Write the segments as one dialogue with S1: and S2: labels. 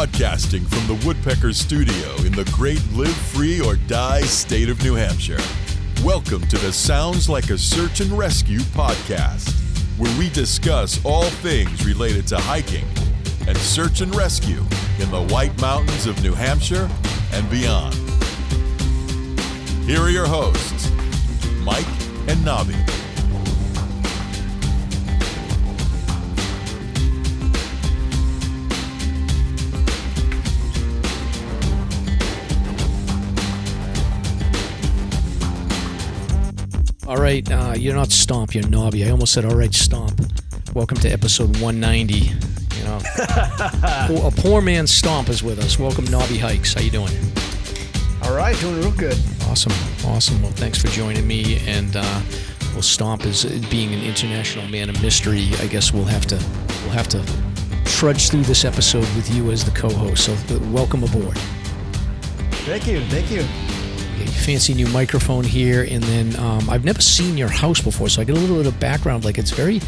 S1: Broadcasting from the Woodpecker Studio in the great Live Free or Die state of New Hampshire. Welcome to the Sounds Like a Search and Rescue podcast, where we discuss all things related to hiking and search and rescue in the White Mountains of New Hampshire and beyond. Here are your hosts, Mike and Knobbie.
S2: All right, you're not Stomp, you're Knobbie. I almost said, all right, Stomp. Welcome to episode 190. You know, a poor man Stomp is with us. Welcome, Knobbie Hikes. How you doing?
S3: All right, doing real good.
S2: Awesome. Well, thanks for joining me. And well, Stomp is being an international man of mystery. I guess we'll have to trudge through this episode with you as the co-host. So, welcome aboard.
S3: Thank you.
S2: Fancy new microphone here, and then I've never seen your house before, so I get a little bit of background. Like it's very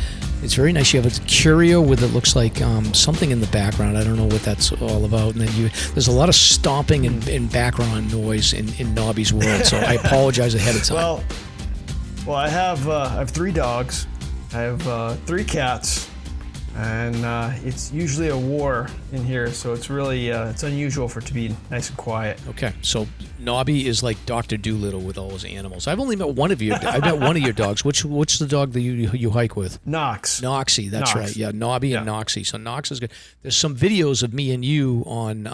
S2: nice. You have a curio with it looks like something in the background. I don't know what that's all about. And then there's a lot of stomping and background noise in Knobbie's world. So I apologize ahead of time.
S3: Well, I have 3 dogs. I have 3 cats, and it's usually a war in here. So it's really it's unusual for it to be nice and quiet.
S2: Okay, so Knobbie is like Dr. Doolittle with all his animals. I've only met one of your. I've met one of your dogs. Which the dog that you hike with?
S3: Knox.
S2: Noxie, that's right. Yeah, Knobbie and Noxie. So Knox is good. There's some videos of me and you on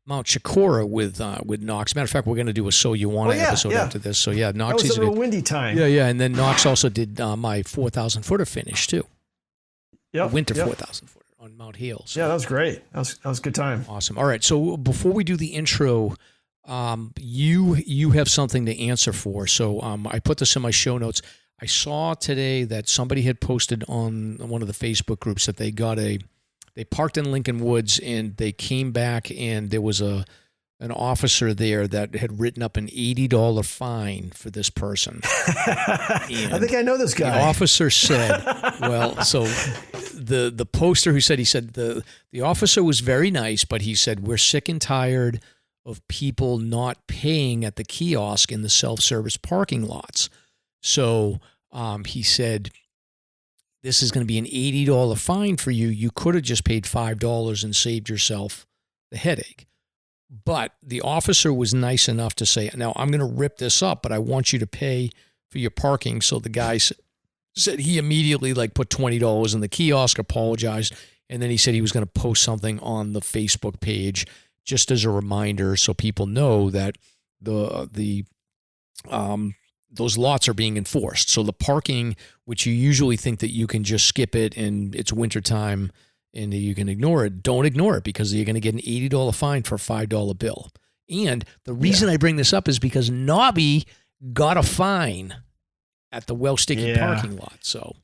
S2: Mount Chikora with Knox. Matter of fact, we're going to do a So You Want It episode after this. So yeah, Knoxie's
S3: that was a real windy time.
S2: Yeah, and then Knox also did my 4,000 footer finish too.
S3: Yep.
S2: Winter 4,000 footer on Mount Heel. So.
S3: Yeah, that was great. That was a good time.
S2: Awesome. All right. So before we do the intro, you have something to answer for. So I put this in my show notes. I saw today that somebody had posted on one of the Facebook groups that they parked in Lincoln Woods and they came back and there was an officer there that had written up an $80 fine for this person.
S3: I think I know this guy.
S2: The officer said, well, so the poster he said the officer was very nice, but he said, we're sick and tired of people not paying at the kiosk in the self-service parking lots. So he said, this is going to be an $80 fine for you. You could have just paid $5 and saved yourself the headache. But the officer was nice enough to say, now I'm going to rip this up, but I want you to pay for your parking. So the guy said he immediately put $20 in the kiosk, apologized, and then he said he was going to post something on the Facebook page just as a reminder so people know that those lots are being enforced. So the parking, which you usually think that you can just skip it and it's wintertime and you can ignore it, don't ignore it because you're going to get an $80 fine for a $5 bill. And the reason I bring this up is because Knobbie got a fine at the Well Sticky parking lot. So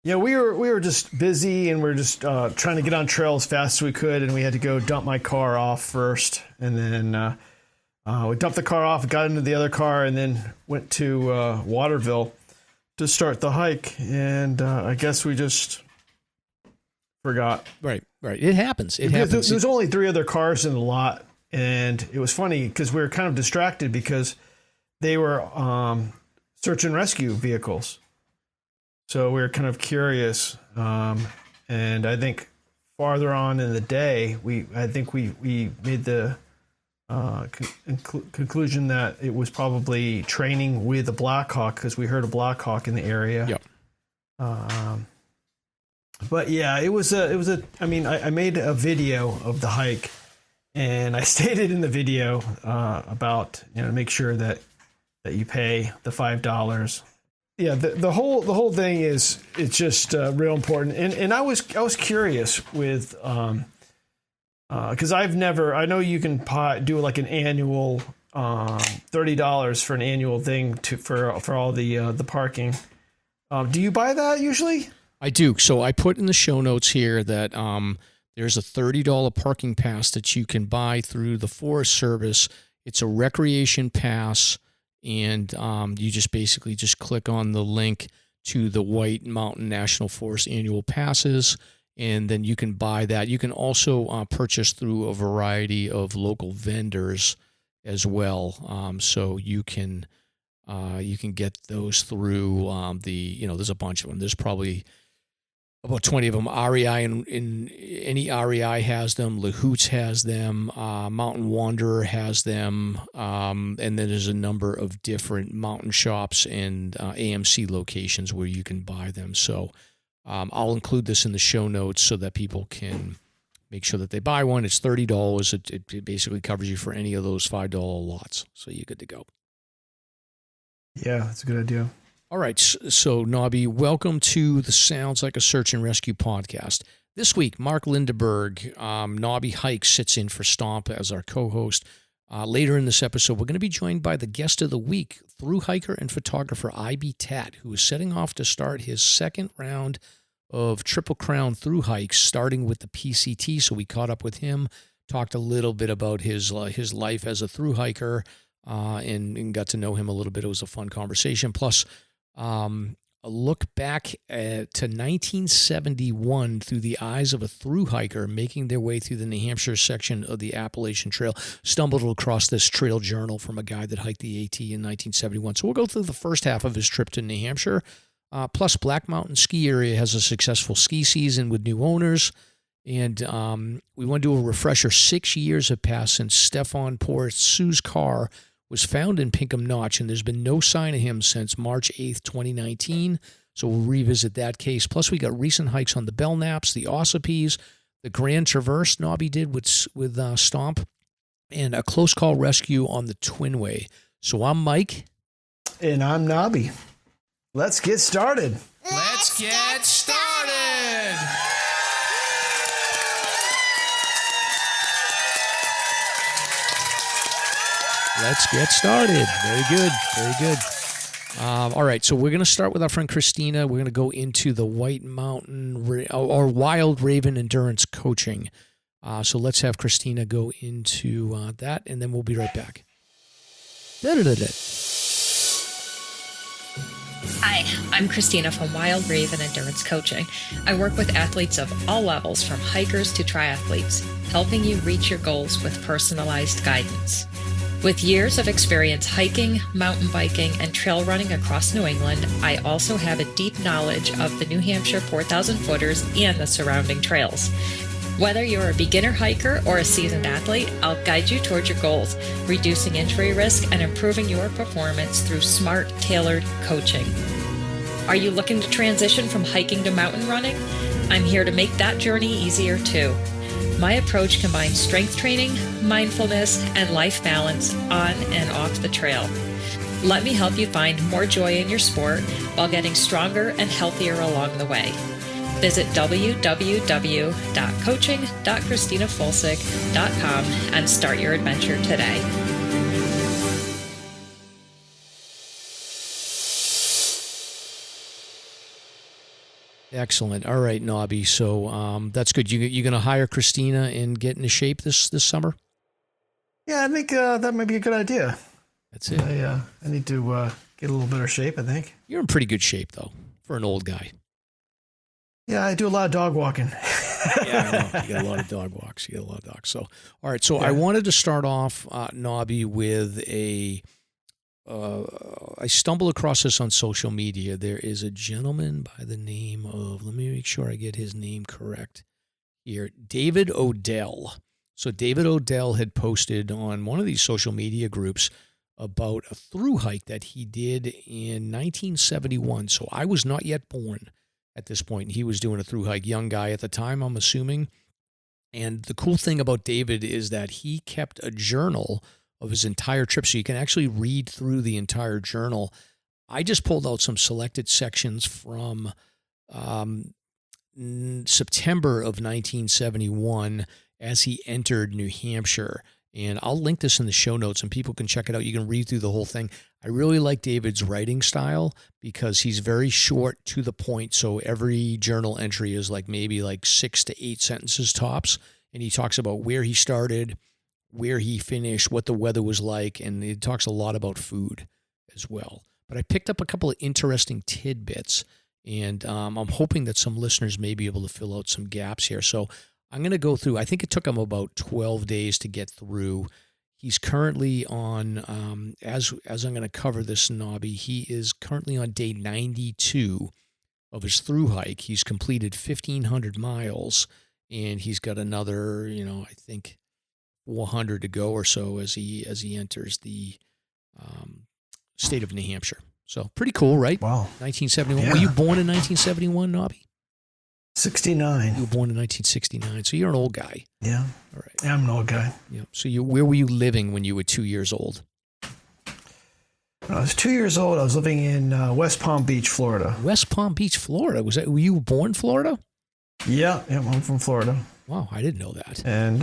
S3: yeah, we were just busy and we were just trying to get on trail as fast as we could, and we had to go dump my car off first, and then we dumped the car off, got into the other car, and then went to Waterville to start the hike. And I guess we just forgot.
S2: Right. It happens.
S3: There's only 3 other cars in the lot, and it was funny because we were kind of distracted because they were search and rescue vehicles. So we were kind of curious, and I think farther on in the day, I think we made the conclusion that it was probably training with a Blackhawk because we heard a Blackhawk in the area.
S2: Yep.
S3: But yeah, I made a video of the hike, and I stated in the video about make sure that you pay the $5. Yeah, the whole thing it's just real important, and I was curious with because I know you can do like an annual $30 for an annual thing for all the parking. Do you buy that usually?
S2: I do. So I put in the show notes here that there's a $30 parking pass that you can buy through the Forest Service. It's a recreation pass, and you just basically just click on the link to the White Mountain National Forest annual passes, and then you can buy that. You can also purchase through a variety of local vendors as well. So you can get those through there's a bunch of them. There's probably about 20 of them. REI in any REI has them. LaHoots has them. Mountain Wanderer has them. And then there's a number of different mountain shops and AMC locations where you can buy them. So I'll include this in the show notes so that people can make sure that they buy one. It's $30. It basically covers you for any of those $5 lots. So you're good to go.
S3: Yeah, that's a good idea.
S2: All right, so Knobbie, welcome to the Sounds Like a Search and Rescue podcast. This week, Mark Lindenberg, Knobbie Hikes, sits in for Stomp as our co-host. Later in this episode, we're going to be joined by the guest of the week, thru hiker and photographer IBTAT, who is setting off to start his second round of Triple Crown thru hikes, starting with the PCT. So we caught up with him, talked a little bit about his life as a thru hiker, and got to know him a little bit. It was a fun conversation. Plus, a look back to 1971 through the eyes of a thru hiker making their way through the New Hampshire section of the Appalachian Trail. Stumbled across this trail journal from a guy that hiked the AT in 1971. So we'll go through the first half of his trip to New Hampshire. Plus, Black Mountain Ski Area has a successful ski season with new owners. And we want to do a refresher. 6 years have passed since Stephon Porith Sou's car was found in Pinkham Notch, and there's been no sign of him since March 8th, 2019. So we'll revisit that case. Plus, we got recent hikes on the Belknaps, the Ossipees, the Grand Traverse Knobbie did with Stomp, and a close call rescue on the Twinway. So I'm Mike.
S3: And I'm Knobbie. Let's get started.
S2: Let's get started. Let's get started. Very good. Very good. All right. So we're going to start with our friend Christina. We're going to go into the White Mountain or Wild Raven Endurance Coaching. So let's have Christina go into that, and then we'll be right back.
S4: Hi, I'm Christina from Wild Raven Endurance Coaching. I work with athletes of all levels, from hikers to triathletes, helping you reach your goals with personalized guidance. With years of experience hiking, mountain biking, and trail running across New England, I also have a deep knowledge of the New Hampshire 4,000 footers and the surrounding trails. Whether you're a beginner hiker or a seasoned athlete, I'll guide you towards your goals, reducing injury risk and improving your performance through smart, tailored coaching. Are you looking to transition from hiking to mountain running? I'm here to make that journey easier too. My approach combines strength training, mindfulness, and life balance on and off the trail. Let me help you find more joy in your sport while getting stronger and healthier along the way. Visit www.coaching.christinafolsick.com and start your adventure today.
S2: Excellent. All right, Knobbie. So that's good. You going to hire Christina and get into shape this summer?
S3: Yeah, I think that might be a good idea.
S2: That's it.
S3: I need to get a little better shape, I think.
S2: You're in pretty good shape, though, for an old guy.
S3: Yeah, I do a lot of dog walking.
S2: Yeah, I know. You got a lot of dog walks. You got a lot of dogs. So, all right. So I wanted to start off, Knobbie, with I stumbled across this on social media. There is a gentleman by the name of, let me make sure I get his name correct here, David Odell. So David Odell had posted on one of these social media groups about a thru hike that he did in 1971. So I was not yet born at this point. He was doing a thru hike, young guy at the time, I'm assuming. And the cool thing about David is that he kept a journal of his entire trip, so you can actually read through the entire journal. I just pulled out some selected sections from September of 1971 as he entered New Hampshire. And I'll link this in the show notes and people can check it out. You can read through the whole thing. I really like David's writing style because he's very short, to the point. So every journal entry is maybe 6 to 8 sentences tops. And he talks about where he started, where he finished, what the weather was like, and it talks a lot about food as well. But I picked up a couple of interesting tidbits, And I'm hoping that some listeners may be able to fill out some gaps here. So I'm going to go through. I think it took him about 12 days to get through. He's currently on, as I'm going to cover this, Knobbie, he is currently on day 92 of his thru hike. He's completed 1,500 miles, and he's got another, I think 400 to go or so as he enters the state of New Hampshire. So pretty cool, right?
S3: Wow.
S2: 1971.
S3: Yeah.
S2: Were you born in 1971, Knobbie?
S3: 69.
S2: You were born in 1969, so you're an old guy.
S3: Yeah.
S2: All right.
S3: Yeah, I'm an old guy.
S2: Yeah. So where were you living when you were 2 years old?
S3: When I was 2 years old, I was living in West Palm Beach, Florida.
S2: West Palm Beach, Florida. Were you born in Florida?
S3: Yeah, I'm from Florida.
S2: Wow, I didn't know that.
S3: And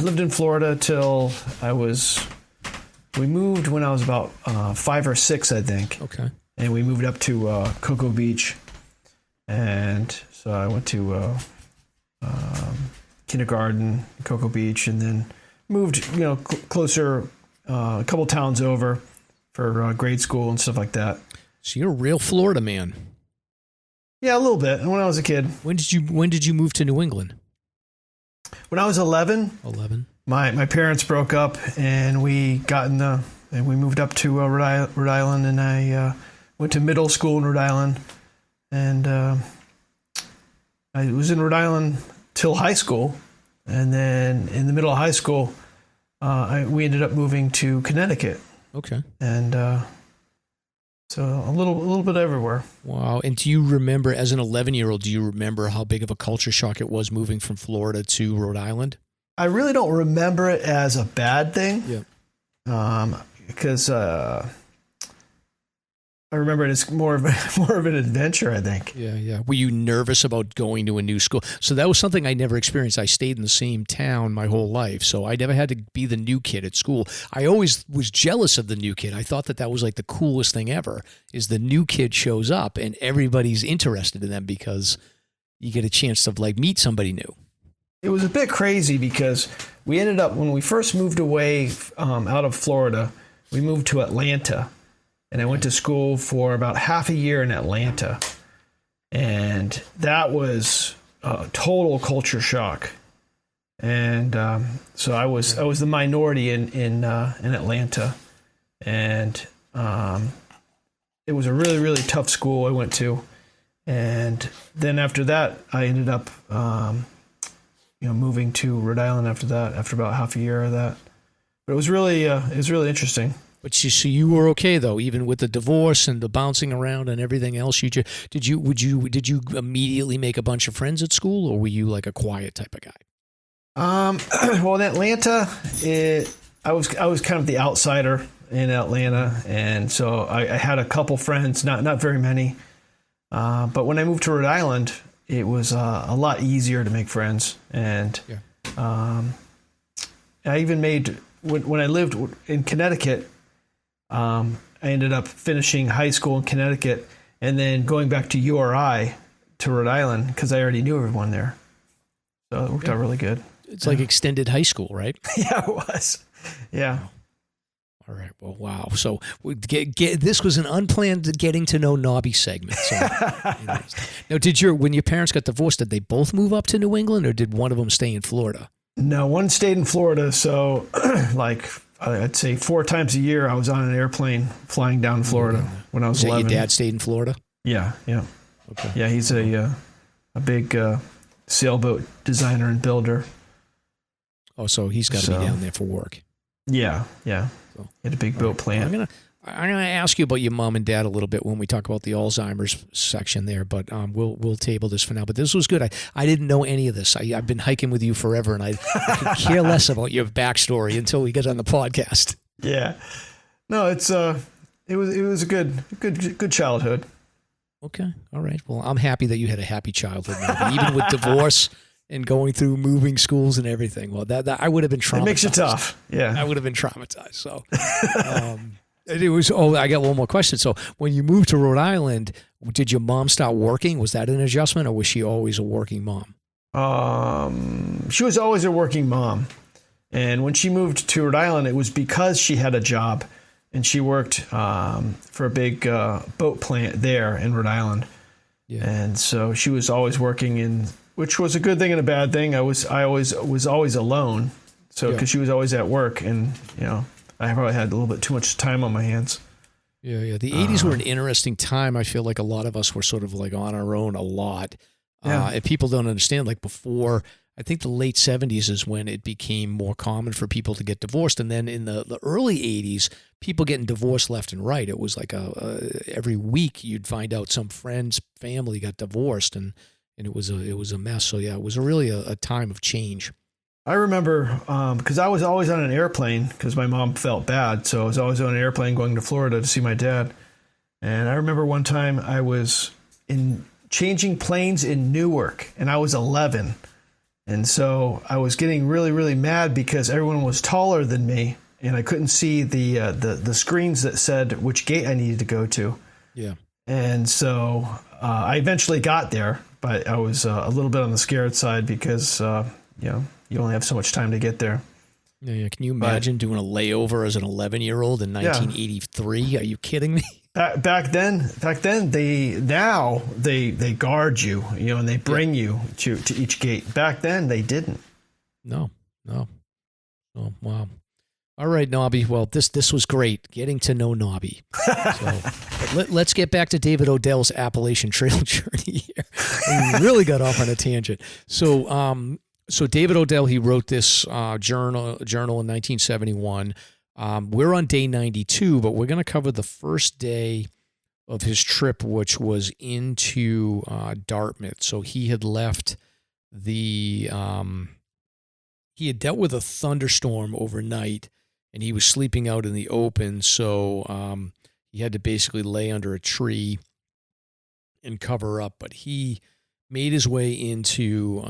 S3: lived in Florida till we moved when I was about 5 or 6, I think.
S2: Okay.
S3: And we moved up to Cocoa Beach. And so I went to kindergarten in Cocoa Beach, and then moved, closer, a couple towns over for grade school and stuff like that.
S2: So you're a real Florida man.
S3: Yeah, a little bit. When I was a kid.
S2: When did you move to New England?
S3: When I was 11.
S2: 11.
S3: My parents broke up, and we moved up to Rhode Island, and I went to middle school in Rhode Island, and I was in Rhode Island till high school, and then in the middle of high school, we ended up moving to Connecticut.
S2: Okay.
S3: And so a little bit everywhere.
S2: Wow. And do you remember, as an 11-year-old, do you remember how big of a culture shock it was moving from Florida to Rhode Island?
S3: I really don't remember it as a bad thing.
S2: Yeah.
S3: Because I remember it as more of an adventure, I think.
S2: Yeah. Were you nervous about going to a new school? So that was something I never experienced. I stayed in the same town my whole life, so I never had to be the new kid at school. I always was jealous of the new kid. I thought that was like the coolest thing ever, is the new kid shows up and everybody's interested in them because you get a chance to meet somebody new.
S3: It was a bit crazy because we ended up, when we first moved away out of Florida, we moved to Atlanta. And I went to school for about half a year in Atlanta. And that was a total culture shock. And so I was the minority in Atlanta. And it was a really, really tough school I went to. And then after that, I ended up moving to Rhode Island after that, after about half a year of that. But it was really interesting.
S2: But so you were okay though, even with the divorce and the bouncing around and everything else. Did you immediately make a bunch of friends at school, or were you like a quiet type of guy?
S3: Well, in Atlanta, I was kind of the outsider in Atlanta, and so I had a couple friends, not very many. But when I moved to Rhode Island, it was a lot easier to make friends, and I even made when I lived in Connecticut. I ended up finishing high school in Connecticut and then going back to URI to Rhode Island because I already knew everyone there. So it worked out really good.
S2: It's like extended high school, right?
S3: Yeah, it was. Yeah.
S2: All right. Well, wow. So this was an unplanned getting to know Knobbie segment. So, now, when your parents got divorced, did they both move up to New England, or did one of them stay in Florida?
S3: No, one stayed in Florida. So I'd say 4 times a year I was on an airplane flying down Florida when I was 11.
S2: Your dad stayed in Florida?
S3: Yeah.
S2: Okay.
S3: Yeah, he's a big sailboat designer and builder.
S2: Oh, so he's got to be down there for work.
S3: Yeah. So, he had a big boat plant.
S2: I'm gonna ask you about your mom and dad a little bit when we talk about the Alzheimer's section there, but we'll table this for now. But this was good. I didn't know any of this. I've been hiking with you forever, and I could care less about your backstory until we get on the podcast.
S3: Yeah, no, it was a good childhood.
S2: Okay, all right. Well, I'm happy that you had a happy childhood, even with divorce and going through moving schools and everything. Well, that I would have been traumatized.
S3: It makes you tough. Yeah,
S2: I would have been traumatized. So. It was. Oh, I got one more question. So, when you moved to Rhode Island, did your mom start working? Was that an adjustment, or was she always a working mom?
S3: She was always a working mom, and when she moved to Rhode Island, it was because she had a job and she worked for a big boat plant there in Rhode Island. Yeah. And so she was always working which was a good thing and a bad thing. I was always alone. So because she was always at work, and I probably had a little bit too much time on my hands.
S2: Yeah. The 80s were an interesting time. I feel like a lot of us were sort of like on our own a lot. And people don't understand, like before, I think the late 70s is when it became more common for people to get divorced. And then in the early 80s, people getting divorced left and right. It was like every week you'd find out some friend's family got divorced, and it was a mess. So yeah, it was really a time of change.
S3: I remember because I was always on an airplane because my mom felt bad. So I was always on an airplane going to Florida to see my dad. And I remember one time I was changing planes in Newark, and I was 11. And so I was getting really, really mad because everyone was taller than me, and I couldn't see the screens that said which gate I needed to go to. Yeah. And so I eventually got there, but I was a little bit on the scared side because, you only have so much time to get there.
S2: Yeah. Can you imagine doing a layover as an 11-year-old in 1983? Are you kidding me?
S3: Back then, they guard you, and they bring you to each gate. Back then, they didn't.
S2: No. Oh, wow. All right, Knobbie. Well, this was great getting to know Knobbie. So, let's get back to David Odell's Appalachian Trail journey here. We really got off on a tangent. So David Odell, he wrote this journal in 1971. We're on day 92, but we're going to cover the first day of his trip, which was into Dartmouth. So he had left he had dealt with a thunderstorm overnight, and he was sleeping out in the open. So he had to basically lay under a tree and cover up. But he made his way into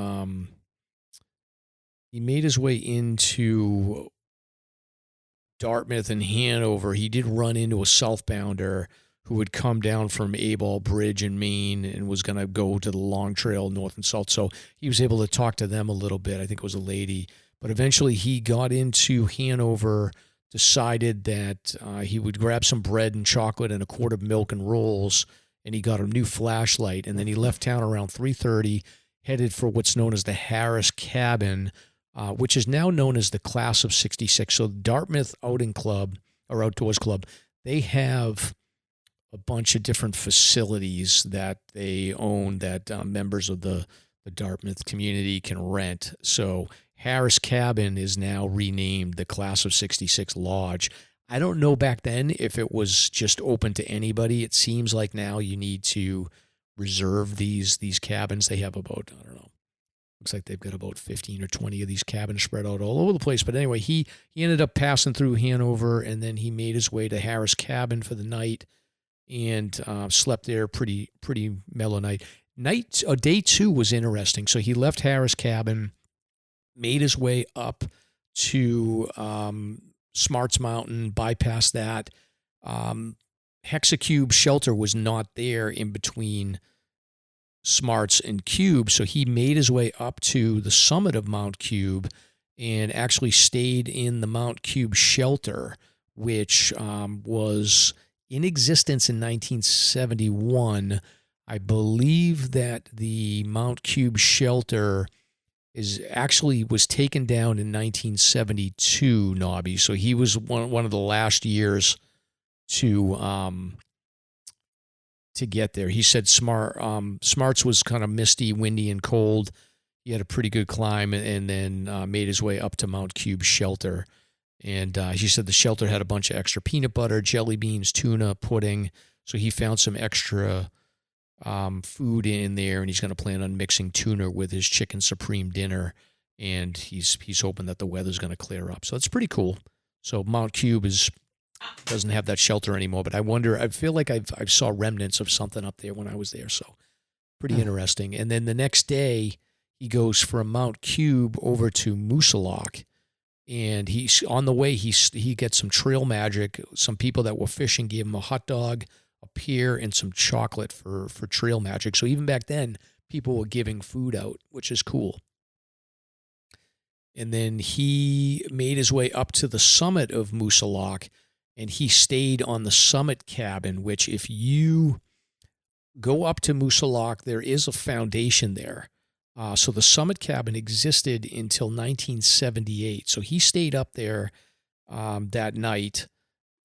S2: Dartmouth and Hanover. He did run into a southbounder who had come down from Aball Bridge in Maine and was going to go to the Long Trail north and south. So he was able to talk to them a little bit. I think it was a lady. But eventually he got into Hanover, decided that he would grab some bread and chocolate and a quart of milk and rolls, and he got a new flashlight. And then he left town around 3:30, headed for what's known as the Harris Cabin, which is now known as the Class of 66. So Dartmouth Outing Club, or Outdoors Club, they have a bunch of different facilities that they own that members of the Dartmouth community can rent. So Harris Cabin is now renamed the Class of 66 Lodge. I don't know back then if it was just open to anybody. It seems like now you need to reserve these cabins. They have about, I don't know, looks like they've got about 15 or 20 of these cabins spread out all over the place. But anyway, he ended up passing through Hanover, and then he made his way to Harris Cabin for the night and slept there. Pretty mellow night. Day 2 was interesting. So he left Harris Cabin, made his way up to Smarts Mountain, bypassed that. Hexacube shelter was not there in between Smarts and Cube, so he made his way up to the summit of Mount Cube and actually stayed in the Mount Cube shelter, which was in existence in 1971. I believe that the Mount Cube shelter was taken down in 1972, Knobbie. So he was one of the last years to get there. He said Smarts was kind of misty, windy, and cold. He had a pretty good climb, and then made his way up to Mount Cube shelter. And he said the shelter had a bunch of extra peanut butter, jelly beans, tuna, pudding. So he found some extra food in there, and he's going to plan on mixing tuna with his chicken supreme dinner. And he's hoping that the weather's going to clear up. So it's pretty cool. So Mount Cube doesn't have that shelter anymore, but I feel like I saw remnants of something up there when I was there. So pretty interesting. And then the next day he goes from Mount Cube over to Moosilauke, and he's on the way. He gets some trail magic. Some people that were fishing gave him a hot dog, a pear, and some chocolate for trail magic. So even back then, people were giving food out, which is cool. And then he made his way up to the summit of Moosilauke, and he stayed on the summit cabin, which if you go up to Moosilauke, there is a foundation there. So the summit cabin existed until 1978. So he stayed up there that night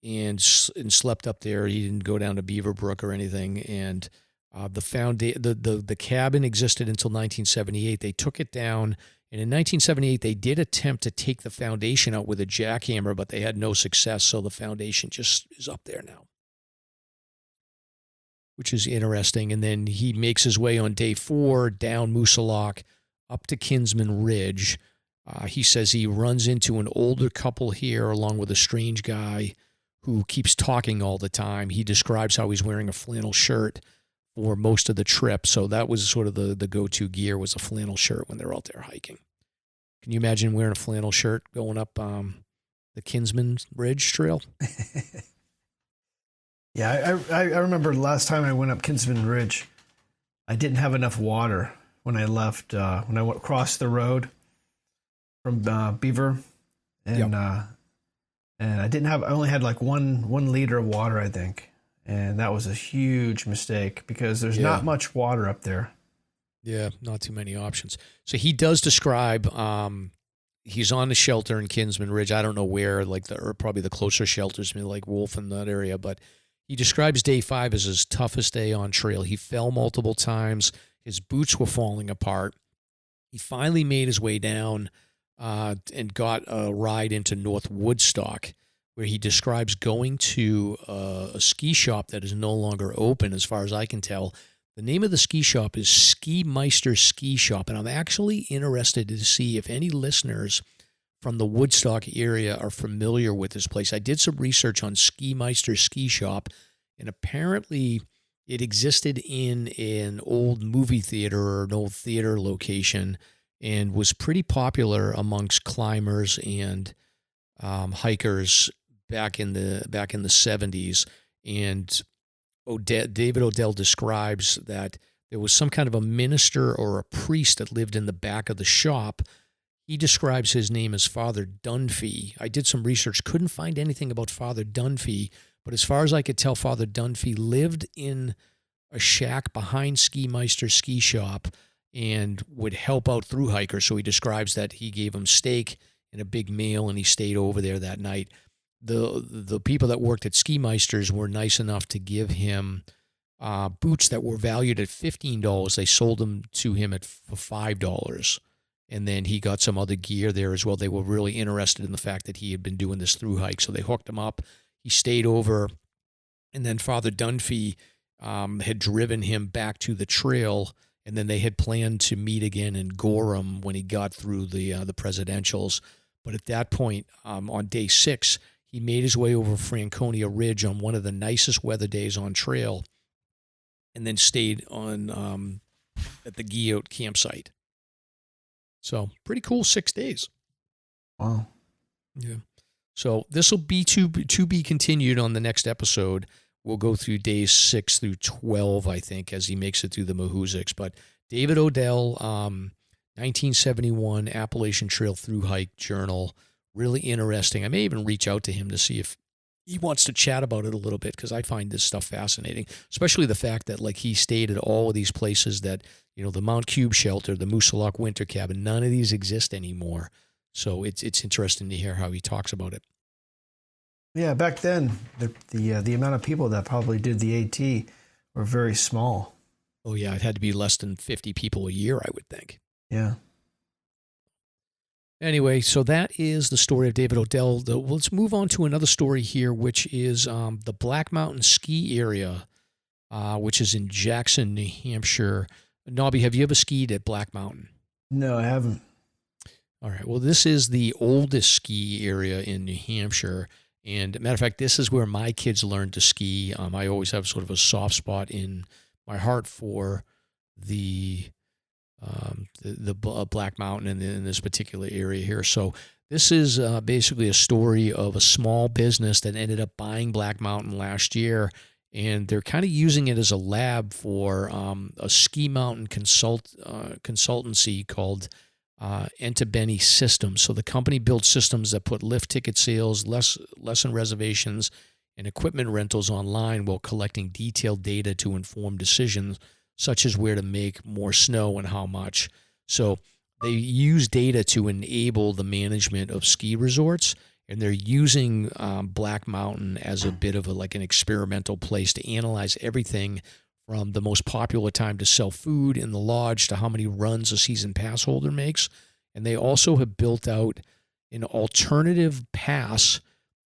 S2: and slept up there. He didn't go down to Beaverbrook or anything. And the cabin existed until 1978. They took it down. And in 1978, they did attempt to take the foundation out with a jackhammer, but they had no success. So the foundation just is up there now, which is interesting. And then he makes his way on day 4 down Moosilauke up to Kinsman Ridge. He says he runs into an older couple here along with a strange guy who keeps talking all the time. He describes how he's wearing a flannel shirt for most of the trip. So that was sort of the go-to gear, was a flannel shirt when they're out there hiking. Can you imagine wearing a flannel shirt going up the Kinsman Ridge Trail?
S3: Yeah, I remember last time I went up Kinsman Ridge, I didn't have enough water when I left, when I went across the road from Beaver. And and I only had like one liter of water, I think. And that was a huge mistake because there's not much water up there.
S2: Yeah, not too many options. So he does describe, he's on the shelter in Kinsman Ridge. I don't know where, or probably the closer shelters, maybe like Wolf in that area, but he describes day 5 as his toughest day on trail. He fell multiple times. His boots were falling apart. He finally made his way down and got a ride into North Woodstock, where he describes going to a ski shop that is no longer open, as far as I can tell. The name of the ski shop is Ski Meister Ski Shop, and I'm actually interested to see if any listeners from the Woodstock area are familiar with this place. I did some research on Ski Meister Ski Shop, and apparently it existed in an old movie theater or an old theater location and was pretty popular amongst climbers and hikers back in the 70s. And David Odell describes that there was some kind of a minister or a priest that lived in the back of the shop. He describes his name as Father Dunphy. I did some research, couldn't find anything about Father Dunphy, but as far as I could tell, Father Dunphy lived in a shack behind Ski Meister Ski Shop and would help out thru hikers. So he describes that he gave them steak and a big meal, and he stayed over there that night. The people that worked at Ski Meisters were nice enough to give him boots that were valued at $15. They sold them to him for $5. And then he got some other gear there as well. They were really interested in the fact that he had been doing this thru hike. So they hooked him up. He stayed over. And then Father Dunphy had driven him back to the trail. And then they had planned to meet again in Gorham when he got through the presidentials. But at that point, on day 6, he made his way over Franconia Ridge on one of the nicest weather days on trail, and then stayed on at the Guillote campsite. So pretty cool 6 days.
S3: Wow.
S2: Yeah. So this will be to be continued on the next episode. We'll go through days 6 through 12, I think, as he makes it through the Mahoosucs. But David Odell, 1971 Appalachian Trail Thru Hike Journal. Really interesting. I may even reach out to him to see if he wants to chat about it a little bit, because I find this stuff fascinating, especially the fact that he stayed at all of these places that, the Mount Cube shelter, the Moosilauke winter cabin, none of these exist anymore. So it's interesting to hear how he talks about it.
S3: Yeah, back then, the amount of people that probably did the AT were very small.
S2: Oh, yeah, it had to be less than 50 people a year, I would think.
S3: Yeah.
S2: Anyway, so that is the story of David Odell. Let's move on to another story here, which is the Black Mountain Ski Area, which is in Jackson, New Hampshire. Knobbie, have you ever skied at Black Mountain?
S3: No, I haven't.
S2: All right. Well, this is the oldest ski area in New Hampshire. And matter of fact, this is where my kids learned to ski. I always have sort of a soft spot in my heart for the Black Mountain in this particular area here. So this is basically a story of a small business that ended up buying Black Mountain last year, and they're kind of using it as a lab for a ski mountain consultancy called Entebeni systems. So the company builds systems that put lift ticket sales, lesson reservations, and equipment rentals online while collecting detailed data to inform decisions such as where to make more snow and how much. So they use data to enable the management of ski resorts, and they're using Black Mountain as a bit of an experimental place to analyze everything from the most popular time to sell food in the lodge to how many runs a season pass holder makes. And they also have built out an alternative pass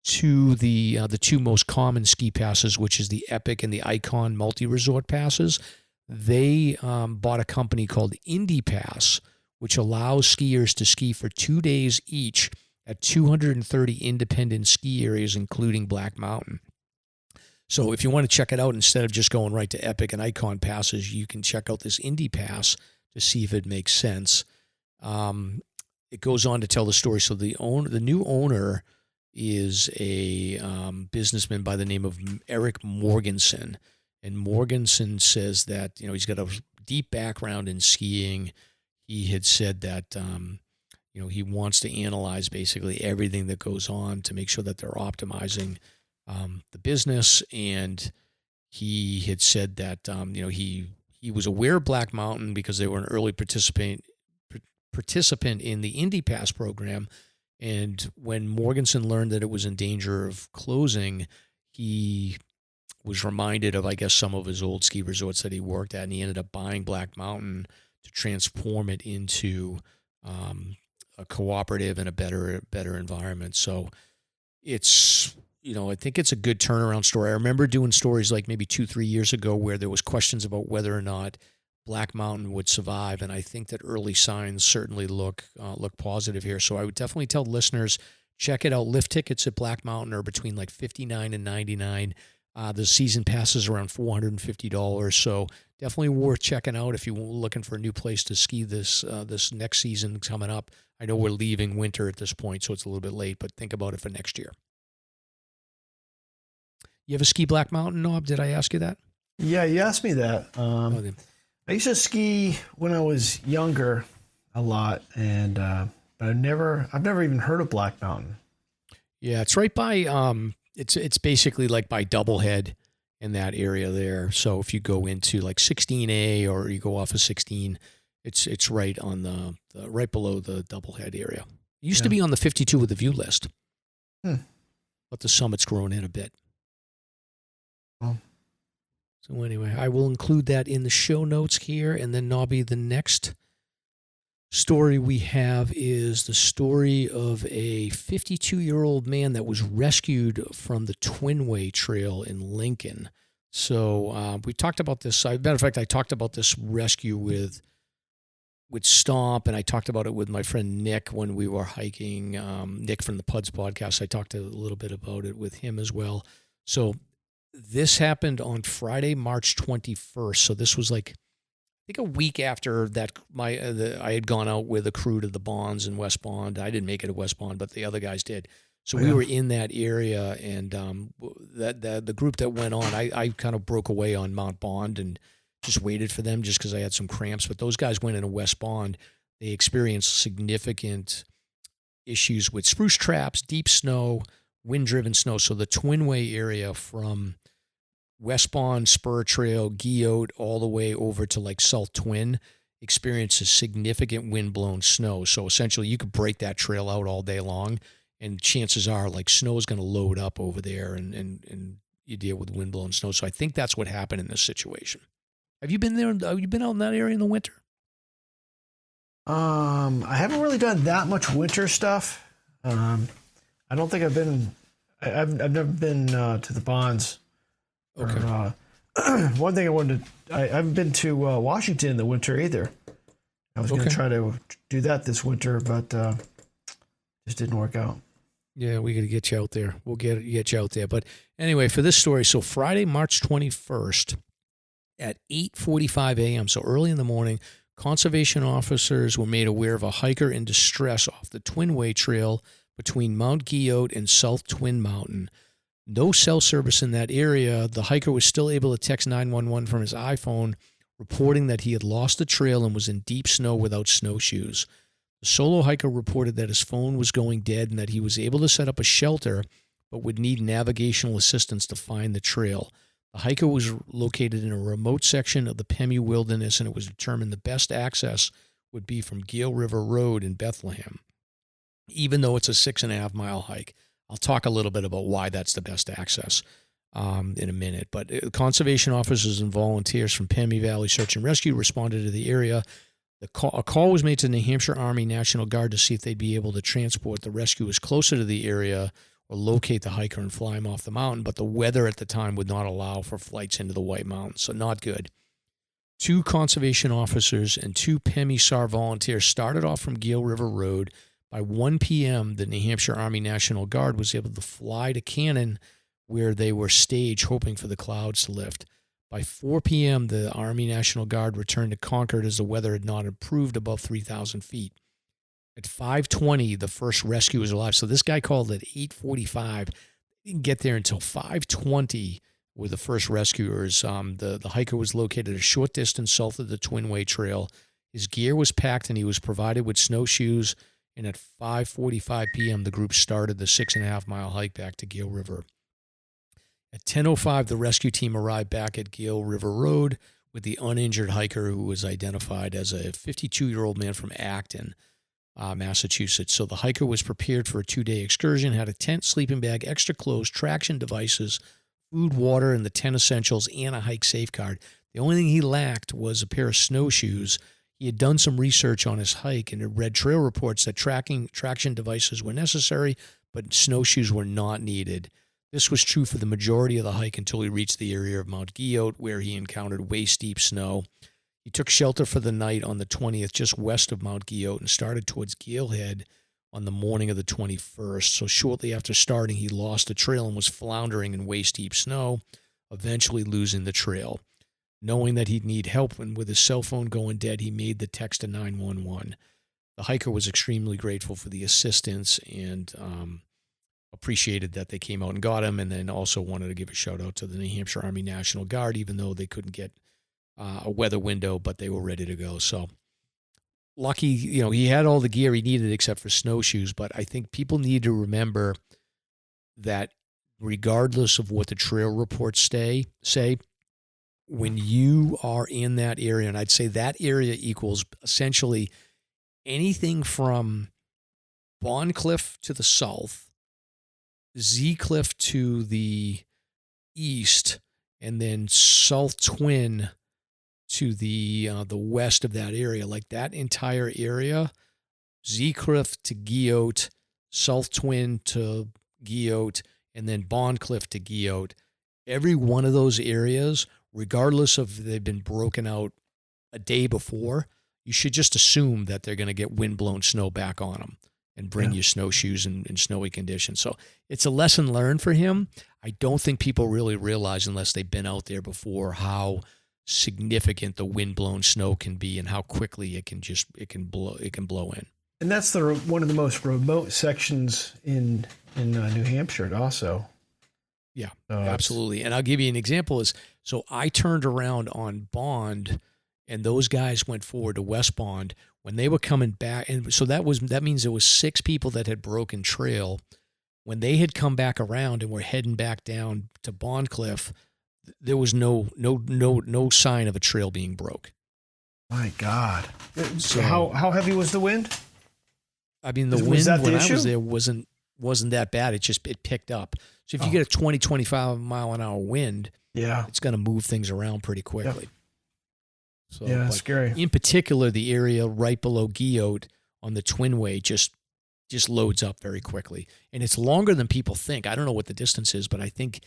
S2: to the two most common ski passes, which is the Epic and the Icon multi-resort passes. They bought a company called IndyPass, which allows skiers to ski for 2 days each at 230 independent ski areas, including Black Mountain. So if you want to check it out, instead of just going right to Epic and Icon passes, you can check out this IndyPass to see if it makes sense. It goes on to tell the story. So the new owner is a businessman by the name of Eric Morganson. And Morganson says that, he's got a deep background in skiing. He had said that, he wants to analyze basically everything that goes on to make sure that they're optimizing the business. And he had said that, he was aware of Black Mountain because they were an early participant in the IndyPass program. And when Morganson learned that it was in danger of closing, he was reminded of, I guess, some of his old ski resorts that he worked at, and he ended up buying Black Mountain to transform it into a cooperative and a better environment. So it's, I think it's a good turnaround story. I remember doing stories like maybe 2-3 years ago where there was questions about whether or not Black Mountain would survive, and I think that early signs certainly look positive here. So I would definitely tell listeners, check it out. Lift tickets at Black Mountain are between like $59 and $99. The season pass is around $450. So definitely worth checking out if you're looking for a new place to ski this next season coming up. I know we're leaving winter at this point, so it's a little bit late, but think about it for next year. You ever ski Black Mountain, Knob? Did I ask you that?
S3: Yeah, you asked me that. I used to ski when I was younger a lot, and but I've never even heard of Black Mountain.
S2: Yeah, it's right by it's basically like by Doublehead in that area there. So if you go into like 16A or you go off of 16, it's right on the right below the Doublehead area. It used to be on the 52 with the view list, but the summit's grown in a bit.
S3: Well.
S2: So anyway, I will include that in the show notes here. And then, Knobbie, the next story we have is the story of a 52-year-old man that was rescued from the Twinway Trail in Lincoln. So we talked about this. As a matter of fact, I talked about this rescue with Stomp, and I talked about it with my friend Nick when we were hiking. Nick from the Puds podcast. I talked a little bit about it with him as well. So this happened on Friday, March 21st. So this was like, I think, a week after that. I had gone out with a crew to the Bonds in West Bond. I didn't make it to West Bond, but the other guys did. So we were in that area, and the group that went on, I kind of broke away on Mount Bond and just waited for them just because I had some cramps. But those guys went into West Bond. They experienced significant issues with spruce traps, deep snow, wind-driven snow. So the Twinway area from West Bond, Spur Trail, Guillote, all the way over to like South Twin experiences significant wind-blown snow. So essentially you could break that trail out all day long, and chances are like snow is going to load up over there and you deal with wind-blown snow. So I think that's what happened in this situation. Have you been there? Have you been out in that area in the winter?
S3: I haven't really done that much winter stuff. I don't think I've been. I've never been to the Bonds.
S2: Okay.
S3: One thing I wanted to. I haven't been to Washington in the winter either. I was going to try to do that this winter, but just didn't work out.
S2: Yeah, we got to get you out there. We'll get you out there. But anyway, for this story, so Friday, March 21st at 8:45 a.m., so early in the morning, conservation officers were made aware of a hiker in distress off the Twinway Trail between Mount Guillote and South Twin Mountain. No cell service in that area. The hiker was still able to text 911 from his iPhone, reporting that he had lost the trail and was in deep snow without snowshoes. The solo hiker reported that his phone was going dead and that he was able to set up a shelter but would need navigational assistance to find the trail. The hiker was located in a remote section of the Pemu Wilderness, and it was determined the best access would be from Gale River Road in Bethlehem, even though it's a 6.5-mile hike. I'll talk a little bit about why that's the best access in a minute. But conservation officers and volunteers from Pemu Valley Search and Rescue responded to the area. A call was made to the New Hampshire Army National Guard to see if they'd be able to transport the rescuers closer to the area or locate the hiker and fly him off the mountain, but the weather at the time would not allow for flights into the White Mountains, so not good. 2 conservation officers and 2 Pemu SAR volunteers started off from Gale River Road. By 1 p.m., the New Hampshire Army National Guard was able to fly to Cannon, where they were staged, hoping for the clouds to lift. By 4 p.m., the Army National Guard returned to Concord as the weather had not improved above 3,000 feet. At 5:20, the first rescue was alive. So this guy called at 8:45. Didn't get there until 5:20 with the first rescuers. The hiker was located a short distance south of the Twinway Trail. His gear was packed and he was provided with snowshoes. And at 5:45 p.m., the group started the 6.5-mile hike back to Gale River. At 10:05, the rescue team arrived back at Gale River Road with the uninjured hiker, who was identified as a 52-year-old man from Acton, Massachusetts. So the hiker was prepared for a 2-day excursion, had a tent, sleeping bag, extra clothes, traction devices, food, water, and the 10 essentials, and a hike safe card. The only thing he lacked was a pair of snowshoes. He had done some research on his hike and had read trail reports that traction devices were necessary, but snowshoes were not needed. This was true for the majority of the hike until he reached the area of Mount Guyot, where he encountered waist-deep snow. He took shelter for the night on the 20th, just west of Mount Guyot, and started towards Galehead on the morning of the 21st. So shortly after starting, he lost the trail and was floundering in waist-deep snow, eventually losing the trail. Knowing that he'd need help, and with his cell phone going dead, he made the text to 911. The hiker was extremely grateful for the assistance and appreciated that they came out and got him, and then also wanted to give a shout-out to the New Hampshire Army National Guard, even though they couldn't get a weather window, but they were ready to go. So lucky, he had all the gear he needed except for snowshoes, but I think people need to remember that regardless of what the trail reports say, when you are in that area, and I'd say that area equals essentially anything from Bond Cliff to the south, Z Cliff to the east, and then South Twin to the west of that area. Like that entire area, Z Cliff to Guyot, South Twin to Guyot, and then Bond Cliff to Guyot. Every one of those areas, regardless of if they've been broken out a day before, you should just assume that they're going to get windblown snow back on them and bring you snowshoes in snowy conditions. So it's a lesson learned for him. I don't think people really realize, unless they've been out there before, how significant the windblown snow can be and how quickly it can blow in.
S3: And that's one of the most remote sections in New Hampshire also.
S2: Yeah, absolutely. And I'll give you an example. So I turned around on Bond, and those guys went forward to West Bond when they were coming back. And so that means there was 6 people that had broken trail. When they had come back around and were heading back down to Bond Cliff, there was no sign of a trail being broke.
S3: My God.
S2: So
S3: how heavy was the wind?
S2: I mean, the wind when I was there wasn't that bad. It picked up. So if you get a 20, 25 mile an hour wind, it's going to move things around pretty quickly. So,
S3: it's scary.
S2: In particular, the area right below Guyot on the Twinway just loads up very quickly. And it's longer than people think. I don't know what the distance is, but I think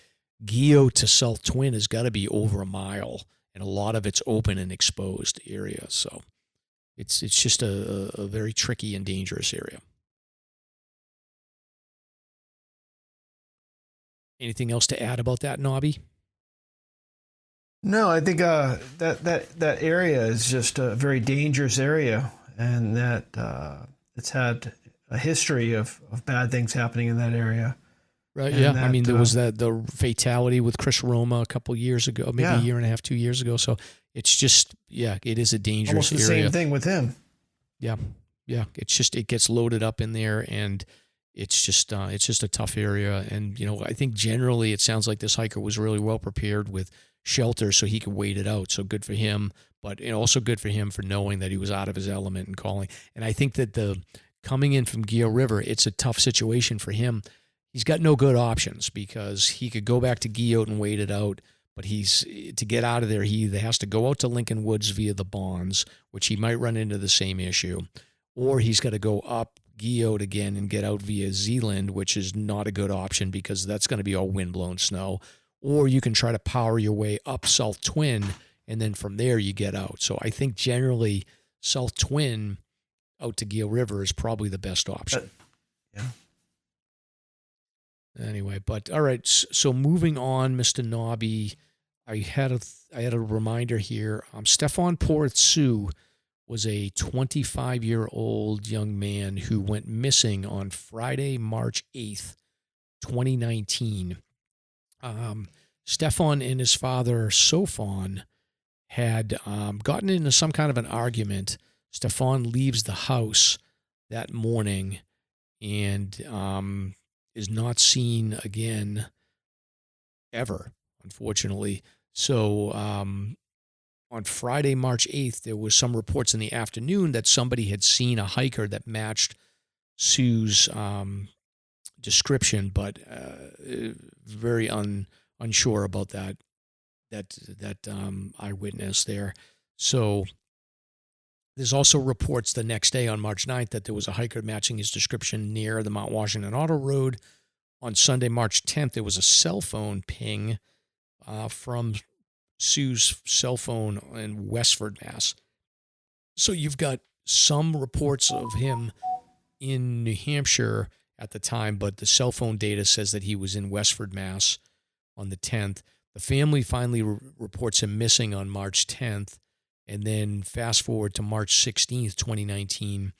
S2: Guyot to South Twin has got to be over a mile, and a lot of it's open and exposed area. So it's just a very tricky and dangerous area. Anything else to add about that, Knobbie?
S3: No, I think that area is just a very dangerous area, and that it's had a history of bad things happening in that area.
S2: Right. And I mean, there was the fatality with Chris Roma a couple years ago, maybe a year and a half, 2 years ago. So it's just, it is a dangerous
S3: area. Almost the same thing with him.
S2: Yeah. Yeah, it gets loaded up in there, and it's just a tough area. And I think generally it sounds like this hiker was really well prepared with shelter, so he could wait it out. So good for him, but also good for him for knowing that he was out of his element and calling. And I think that the coming in from Gila River, it's a tough situation for him. He's got no good options because he could go back to Guyot and wait it out. But to get out of there, he either has to go out to Lincoln Woods via the Bonds, which he might run into the same issue, or he's got to go up Guyot again and get out via Zealand, which is not a good option because that's going to be all windblown snow. Or you can try to power your way up South Twin, and then from there you get out. So I think generally South Twin out to Gila River is probably the best option.
S3: Yeah.
S2: Anyway, but all right. So moving on, Mr. Knobbie, I had a reminder here. Stephon Porith Sou was a 25-year-old young man who went missing on Friday, March 8th, 2019. Stephon and his father, Sophon, had gotten into some kind of an argument. Stephon leaves the house that morning and is not seen again ever, unfortunately. So on Friday, March 8th, there was some reports in the afternoon that somebody had seen a hiker that matched Sou's description, but very unsure about that eyewitness there. So there's also reports the next day on March 9th that there was a hiker matching his description near the Mount Washington Auto Road. On Sunday, March 10th, there was a cell phone ping from Sou's cell phone in Westford, Mass. So you've got some reports of him in New Hampshire at the time, but the cell phone data says that he was in Westford, Mass on the 10th. The family finally reports him missing on March 10th. And then fast forward to March 16th, 2019,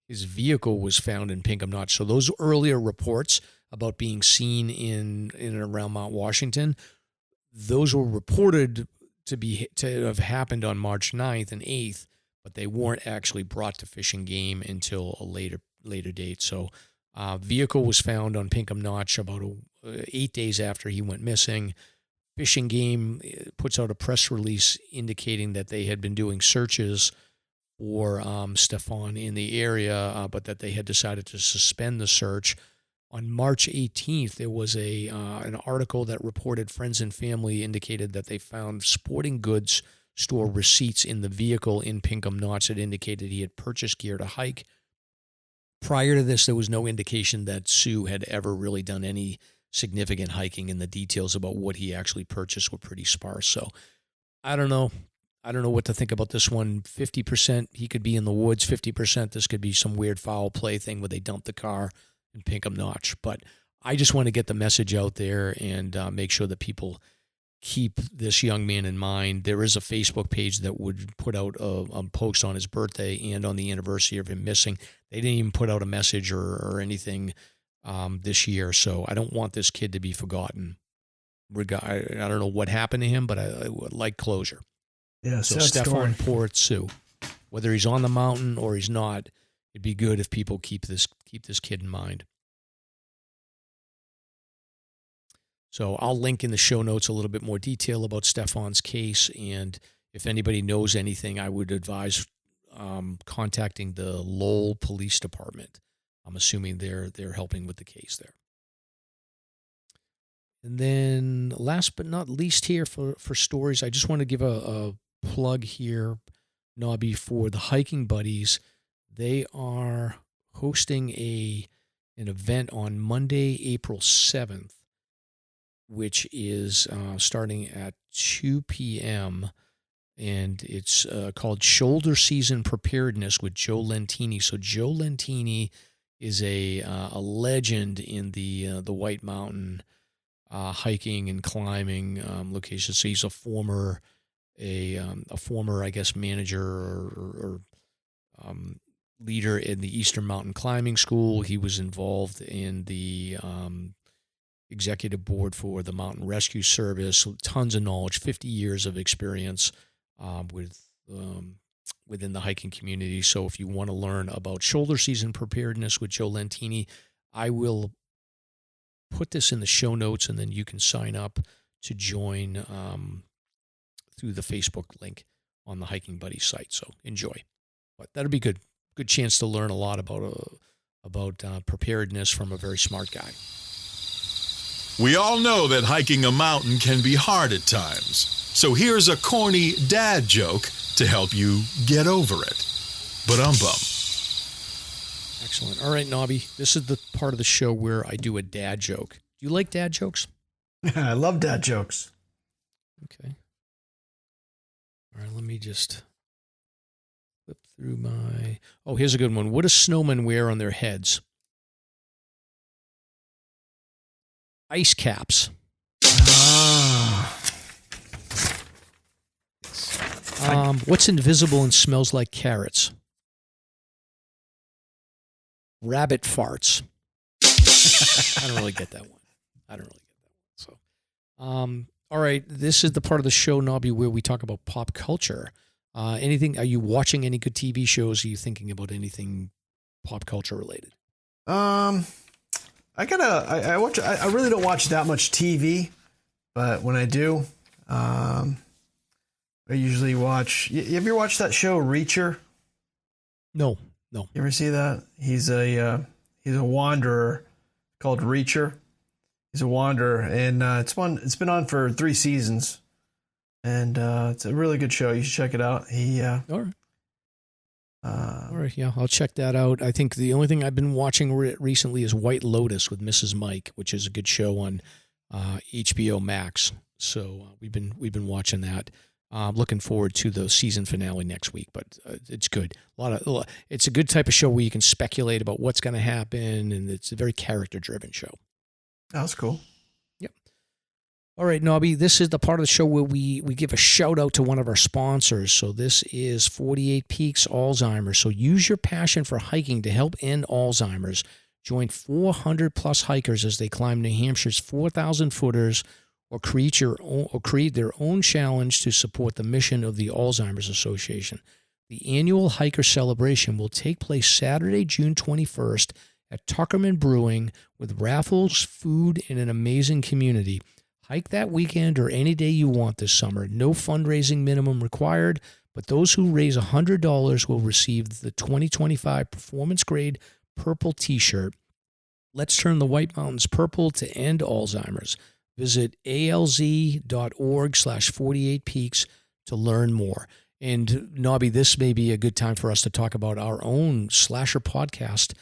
S2: his vehicle was found in Pinkham Notch. So those earlier reports about being seen in and around Mount Washington, those were reported to have happened on March 9th and 8th, but they weren't actually brought to Fish and Game until a later date. So vehicle was found on Pinkham Notch about 8 days after he went missing. Fish and Game puts out a press release indicating that they had been doing searches for Stephon in the area, but that they had decided to suspend the search. On March 18th, there was an article that reported friends and family indicated that they found sporting goods store receipts in the vehicle in Pinkham Notch that indicated he had purchased gear to hike. Prior to this, there was no indication that Sou had ever really done any significant hiking, and the details about what he actually purchased were pretty sparse. So I don't know. I don't know what to think about this one. 50% he could be in the woods, 50% this could be some weird foul play thing where they dumped the car in Pinkham Notch. But I just want to get the message out there and make sure that people keep this young man in mind. There is a Facebook page that would put out a post on his birthday and on the anniversary of him missing. They didn't even put out a message or anything this year. So I don't want this kid to be forgotten. I don't know what happened to him, but I would like closure.
S3: Yeah,
S2: so
S3: sad story.
S2: Stephon Porith Sou, whether he's on the mountain or he's not, it'd be good if people keep this kid in mind. So I'll link in the show notes a little bit more detail about Stephon's case, and if anybody knows anything, I would advise contacting the Lowell Police Department. I'm assuming they're helping with the case there. And then last but not least here for stories, I just want to give a plug here, Knobbie, for the Hiking Buddies. They are hosting an event on Monday, April 7th, which is starting at 2 p.m., and it's called Shoulder Season Preparedness with Joe Lentini. So Joe Lentini is a legend in the White Mountain hiking and climbing locations. So he's a former, I guess, manager or leader in the Eastern Mountain Climbing School. He was involved in the executive board for the Mountain Rescue Service. So tons of knowledge, 50 years of experience with within the hiking community. So if you want to learn about shoulder season preparedness with Joe Lentini, I will put this in the show notes, and then you can sign up to join through the Facebook link on the Hiking Buddy site. So enjoy. But that'll be good. Good chance to learn a lot about preparedness from a very smart guy.
S1: We all know that hiking a mountain can be hard at times. So here's a corny dad joke to help you get over it. Ba-dum-bum.
S2: Excellent. All right, Knobbie, this is the part of the show where I do a dad joke. Do you like dad jokes?
S3: I love dad jokes.
S2: Okay. All right, let me just flip through my... Oh, here's a good one. What do snowmen wear on their heads? Ice caps. What's invisible and smells like carrots? Rabbit farts. I don't really get that one. So, all right. This is the part of the show, Knobbie, where we talk about pop culture. Anything? Are you watching any good TV shows? Are you thinking about anything pop culture related?
S3: I really don't watch that much TV, but when I do, I usually watch. You ever watch that show Reacher?
S2: No.
S3: You ever see that? He's a wanderer called Reacher. He's a wanderer, and it's been on for 3 seasons, and it's a really good show. You should check it out.
S2: All right. All right, yeah, I'll check that out. I think the only thing I've been watching recently is White Lotus with Mrs. Mike, which is a good show on HBO Max. So we've been watching that. Looking forward to the season finale next week, but it's good. It's a good type of show where you can speculate about what's going to happen, and it's a very character-driven show.
S3: That's cool.
S2: Yep. All right, Knobbie, this is the part of the show where we give a shout-out to one of our sponsors. So this is 48 Peaks Alzheimer's. So use your passion for hiking to help end Alzheimer's. Join 400-plus hikers as they climb New Hampshire's 4,000-footers, or create their own challenge to support the mission of the Alzheimer's Association. The annual hiker celebration will take place Saturday, June 21st at Tuckerman Brewing with raffles, food, and an amazing community. Hike that weekend or any day you want this summer. No fundraising minimum required, but those who raise $100 will receive the 2025 Performance Grade Purple T-shirt. Let's turn the White Mountains purple to end Alzheimer's. Visit alz.org/48peaks to learn more. And Knobbie, this may be a good time for us to talk about our own SLASRPodcast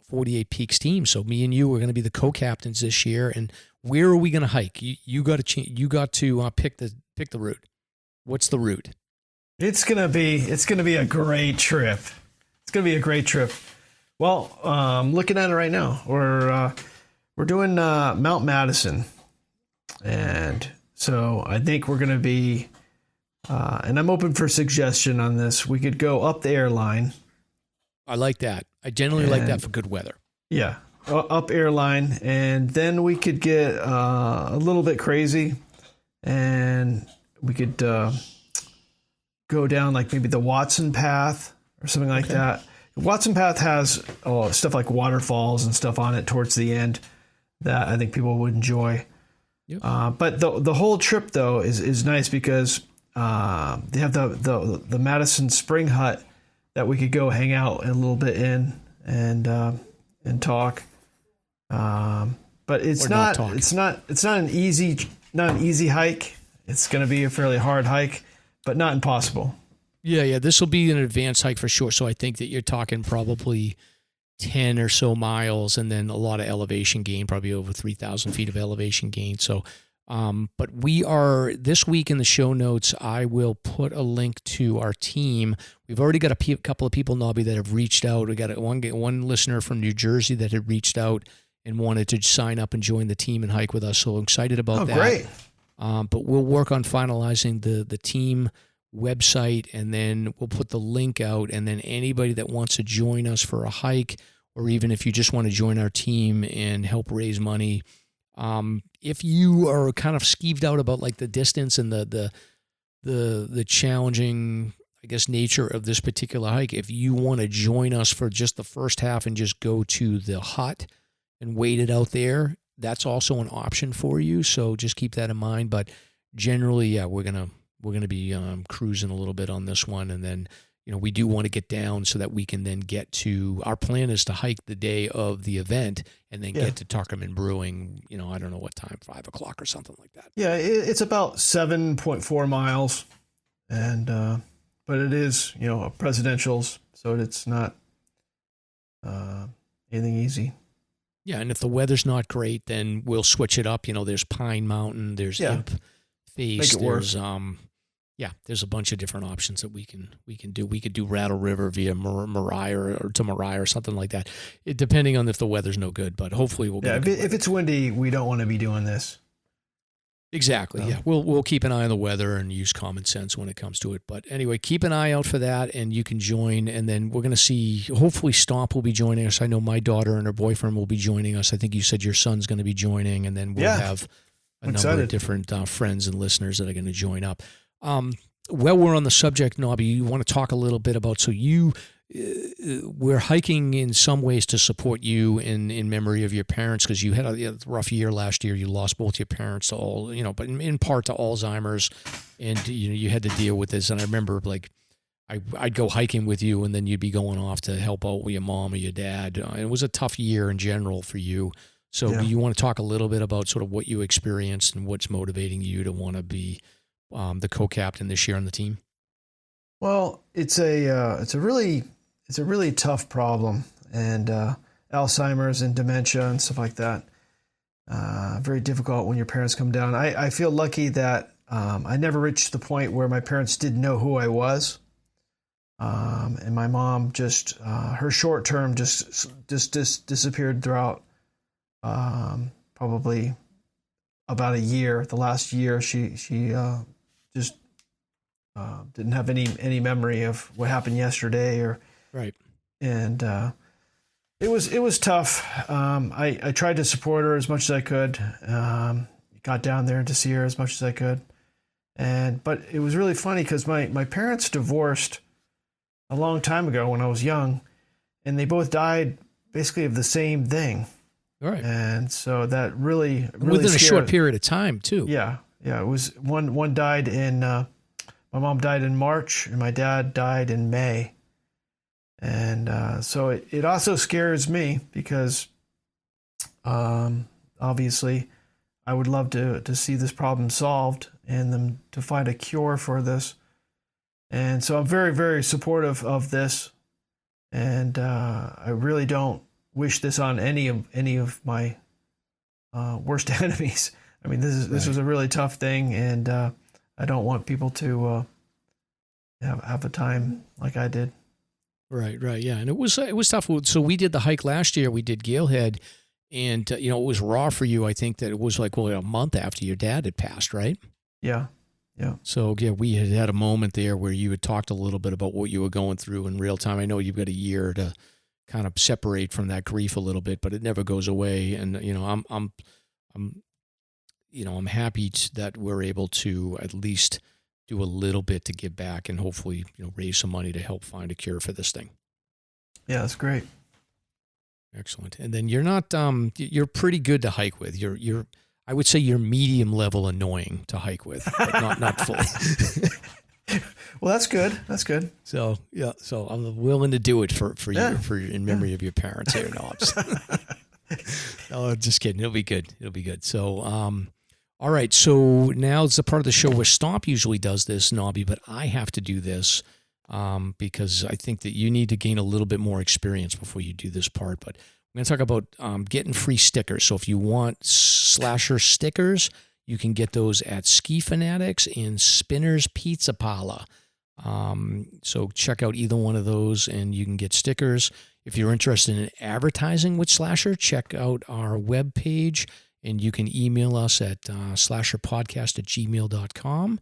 S2: 48 Peaks team. So me and you are going to be the co-captains this year. And where are we going to hike? You got to pick the route. What's the route?
S3: It's gonna be a great trip. It's gonna be a great trip. Well, I'm looking at it right now. We're doing Mount Madison, and so I think we're going to be, and I'm open for suggestion on this. We could go up the airline.
S2: I like that. I generally like that for good weather.
S3: Yeah, up airline, and then we could get a little bit crazy, and we could go down like maybe the Watson Path or something like that. Watson Path has stuff like waterfalls and stuff on it towards the end that I think people would enjoy. Yep. But the whole trip though is nice because they have the Madison Spring Hut that we could go hang out a little bit in and talk. But it's not an easy hike. It's going to be a fairly hard hike, but not impossible.
S2: Yeah. This will be an advanced hike for sure. So I think that you're talking probably 10 or so miles, and then a lot of elevation gain, probably over 3,000 feet of elevation gain. So, but we are this week in the show notes, I will put a link to our team. We've already got a couple of people, Knobbie, that have reached out. We got one listener from New Jersey that had reached out and wanted to sign up and join the team and hike with us. So I'm excited about that.
S3: Great.
S2: But we'll work on finalizing the team website, and then we'll put the link out, and then anybody that wants to join us for a hike, or even if you just want to join our team and help raise money, if you are kind of skeeved out about like the distance and the challenging nature of this particular hike, if you want to join us for just the first half and just go to the hut and wait it out there, that's also an option for you. So just keep that in mind. But generally, yeah, we're gonna be cruising a little bit on this one, and then we do want to get down so that we can then get to. Our plan is to hike the day of the event and then get to Tuckerman Brewing. I don't know what time, 5 o'clock or something like that.
S3: Yeah, it's about 7.4 miles, and but it is a presidential's, so it's not anything easy.
S2: Yeah, and if the weather's not great, then we'll switch it up. There's Pine Mountain, there's Imp Face, there's there's a bunch of different options that we can do. We could do Rattle River via Mariah or to Mariah or something like that, depending on if the weather's no good. But hopefully we'll get
S3: if it's windy, we don't want to be doing this.
S2: Exactly. Yeah, we'll keep an eye on the weather and use common sense when it comes to it. But anyway, keep an eye out for that, and you can join. And then we're going to see. Hopefully, Stomp will be joining us. I know my daughter and her boyfriend will be joining us. I think you said your son's going to be joining, and then we'll have a number of different friends and listeners that are going to join up. While we're on the subject, Knobbie, you want to talk a little bit about, we're hiking in some ways to support you in memory of your parents, because you had a rough year last year. You lost both your parents to but in part to Alzheimer's, and you had to deal with this. And I remember I'd go hiking with you, and then you'd be going off to help out with your mom or your dad. It was a tough year in general for you. So do you want to talk a little bit about sort of what you experienced and what's motivating you to want to be the co-captain this year on the team?
S3: Well, it's a really tough problem, and Alzheimer's and dementia and stuff like that. Very difficult when your parents come down. I feel lucky that I never reached the point where my parents didn't know who I was, and my mom just her short term just disappeared throughout probably about a year. The last year, she just didn't have any memory of what happened yesterday, or
S2: right.
S3: And it was tough. I tried to support her as much as I could. Got down there to see her as much as I could, but it was really funny because my parents divorced a long time ago when I was young, and they both died basically of the same thing.
S2: All right.
S3: And so that really
S2: within a short period of time too.
S3: Yeah. It was one died in. My mom died in March, and my dad died in May. And so it also scares me because obviously I would love to see this problem solved and them to find a cure for this. And so I'm very, very supportive of this. And I really don't wish this on any of my worst enemies. I mean, this was a really tough thing, and I don't want people to have a time like I did.
S2: Right, yeah, and it was tough. So we did the hike last year. We did Galehead, and it was raw for you. I think that it was a month after your dad had passed, right?
S3: Yeah.
S2: So we had a moment there where you had talked a little bit about what you were going through in real time. I know you've got a year to kind of separate from that grief a little bit, but it never goes away. And I'm happy that we're able to at least do a little bit to give back and hopefully, raise some money to help find a cure for this thing.
S3: Yeah, that's great.
S2: Excellent. And then you're not, you're pretty good to hike with. I would say you're medium level annoying to hike with, but not full.
S3: Well, that's good. That's good.
S2: So I'm willing to do it for you, in memory of your parents here, Knobs. No, just kidding. It'll be good. So, all right. So now it's the part of the show where Stomp usually does this, Knobbie, but I have to do this because I think that you need to gain a little bit more experience before you do this part. But I'm going to talk about getting free stickers. So if you want Slasher stickers, you can get those at Ski Fanatics and Spinner's Pizza Parlor. So check out either one of those and you can get stickers. If you're interested in advertising with Slasher, check out our webpage. And you can email us at SLASRPodcast@gmail.com.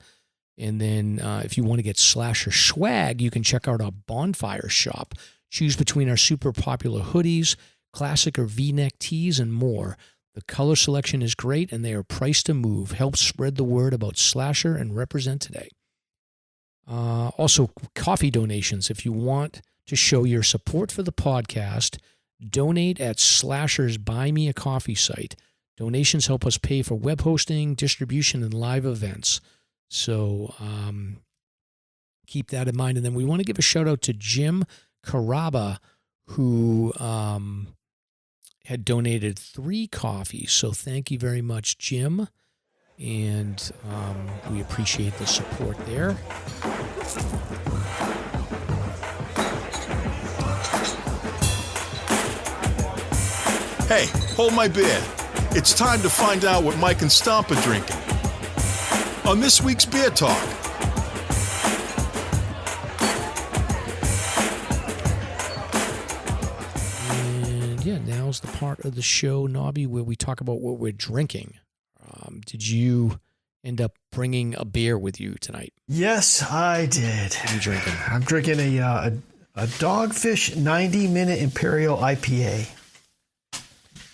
S2: And then if you want to get Slasher swag, you can check out our bonfire shop. Choose between our super popular hoodies, classic or V-neck tees, and more. The color selection is great, and they are priced to move. Help spread the word about Slasher and represent today. Also, coffee donations. If you want to show your support for the podcast, donate at Slasher's Buy Me a Coffee site. Donations help us pay for web hosting, distribution, and live events. So keep that in mind. And then we want to give a shout out to Jim Caraba, who had donated 3 coffees. So thank you very much, Jim. And we appreciate the support there.
S1: Hey, hold my beer. It's time to find out what Mike and Stomp are drinking on this week's Beer Talk.
S2: And yeah, now's the part of the show, Knobbie, where we talk about what we're drinking. Did you end up bringing a beer with you tonight?
S3: Yes, I did.
S2: What are you drinking?
S3: I'm drinking a Dogfish 90-minute Imperial IPA.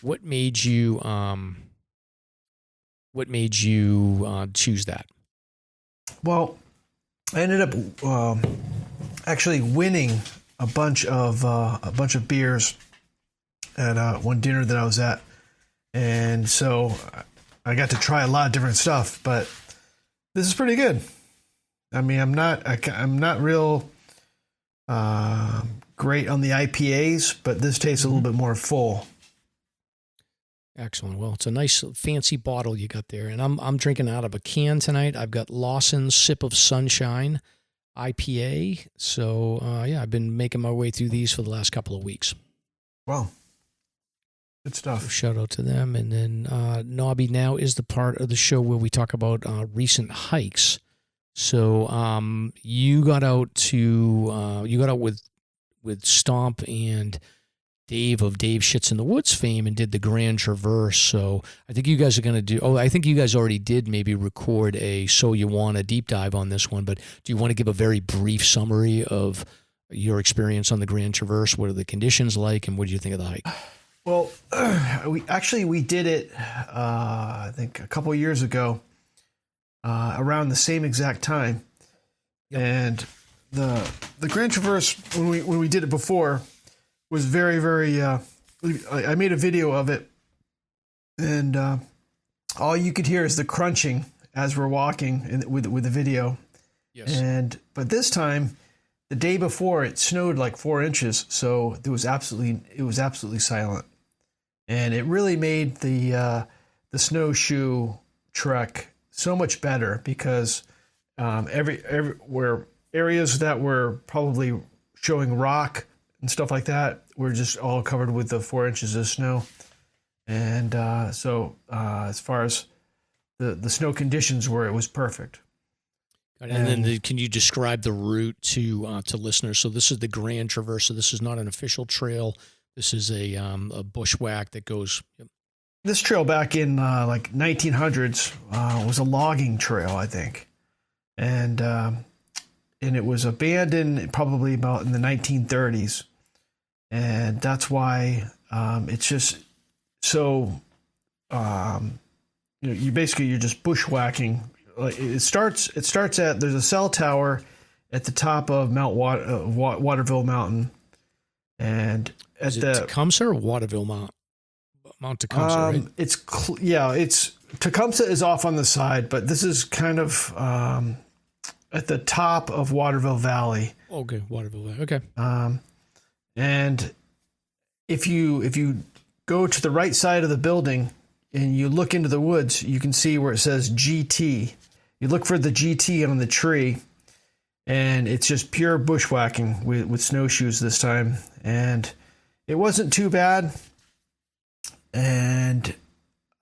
S2: What made you choose that?
S3: Well, I ended up actually winning a bunch of beers at one dinner that I was at, and so I got to try a lot of different stuff. But this is pretty good. I mean, I'm not real great on the IPAs, but this tastes a little bit more full.
S2: Excellent. Well, it's a nice fancy bottle you got there, and I'm drinking out of a can tonight. I've got Lawson's Sip of Sunshine IPA. So I've been making my way through these for the last couple of weeks.
S3: Wow, good stuff.
S2: So shout out to them, and then Knobbie now is the part of the show where we talk about recent hikes. So you got out with Stomp and Dave of Dave Shits in the Woods fame and did the Grand Traverse. So I think you guys are going to do, I think you guys already did maybe record a So You Want a deep dive on this one, but do you want to give a very brief summary of your experience on the Grand Traverse? What are the conditions like, and what do you think of the hike?
S3: Well, we did it, I think a couple of years ago, around the same exact time. Yep. And the Grand Traverse, when we did it before, was very, very, I made a video of it, and all you could hear is the crunching as we're walking with the video. Yes. But this time, the day before, it snowed like 4 inches, so it was absolutely silent. And it really made the snowshoe trek so much better, because where areas that were probably showing rock and stuff like that were just all covered with the 4 inches of snow. And so as far as the snow conditions were, it was perfect.
S2: And then can you describe the route to listeners? So this is the Grand Traverse. So this is not an official trail. This is a bushwhack that goes. Yep.
S3: This trail back in like 1900s was a logging trail, I think. And it was abandoned probably about in the 1930s. And that's why it's just so, you're just bushwhacking. Like it starts at, there's a cell tower at the top of Waterville Mountain. And
S2: is it Tecumseh or Waterville Mount Tecumseh, right?
S3: It's Tecumseh is off on the side, but this is kind of at the top of Waterville Valley.
S2: Okay, Waterville Valley. Okay.
S3: And if you go to the right side of the building and you look into the woods, you can see where it says GT. You look for the GT on the tree, and it's just pure bushwhacking with snowshoes this time. And it wasn't too bad. And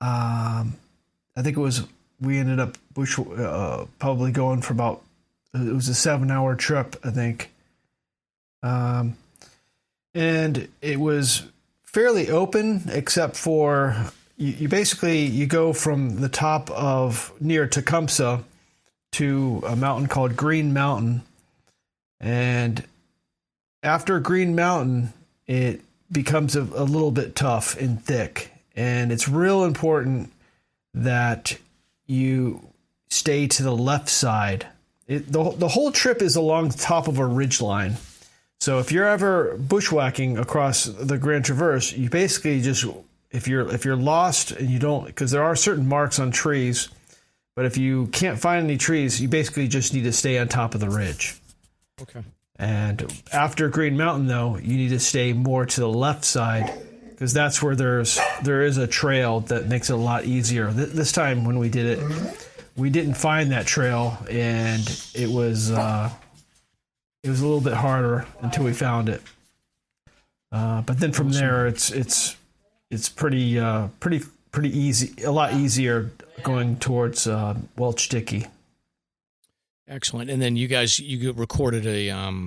S3: I think we ended up probably going for about, it was a 7-hour trip, I think. And it was fairly open, except for you basically go from the top of near Tecumseh to a mountain called Green Mountain. And after Green Mountain, it becomes a little bit tough and thick. And it's real important that you stay to the left side The whole trip is along the top of a ridge line. So if you're ever bushwhacking across the Grand Traverse, you basically just, if you're lost and you don't, because there are certain marks on trees, but if you can't find any trees, you basically just need to stay on top of the ridge.
S2: Okay.
S3: And after Green Mountain, though, you need to stay more to the left side, because that's where there is a trail that makes it a lot easier. This time when we did it, we didn't find that trail, and it was a little bit harder until we found it. But then from there, it's pretty easy, a lot easier going towards Welch Dickey.
S2: Excellent. And then you recorded a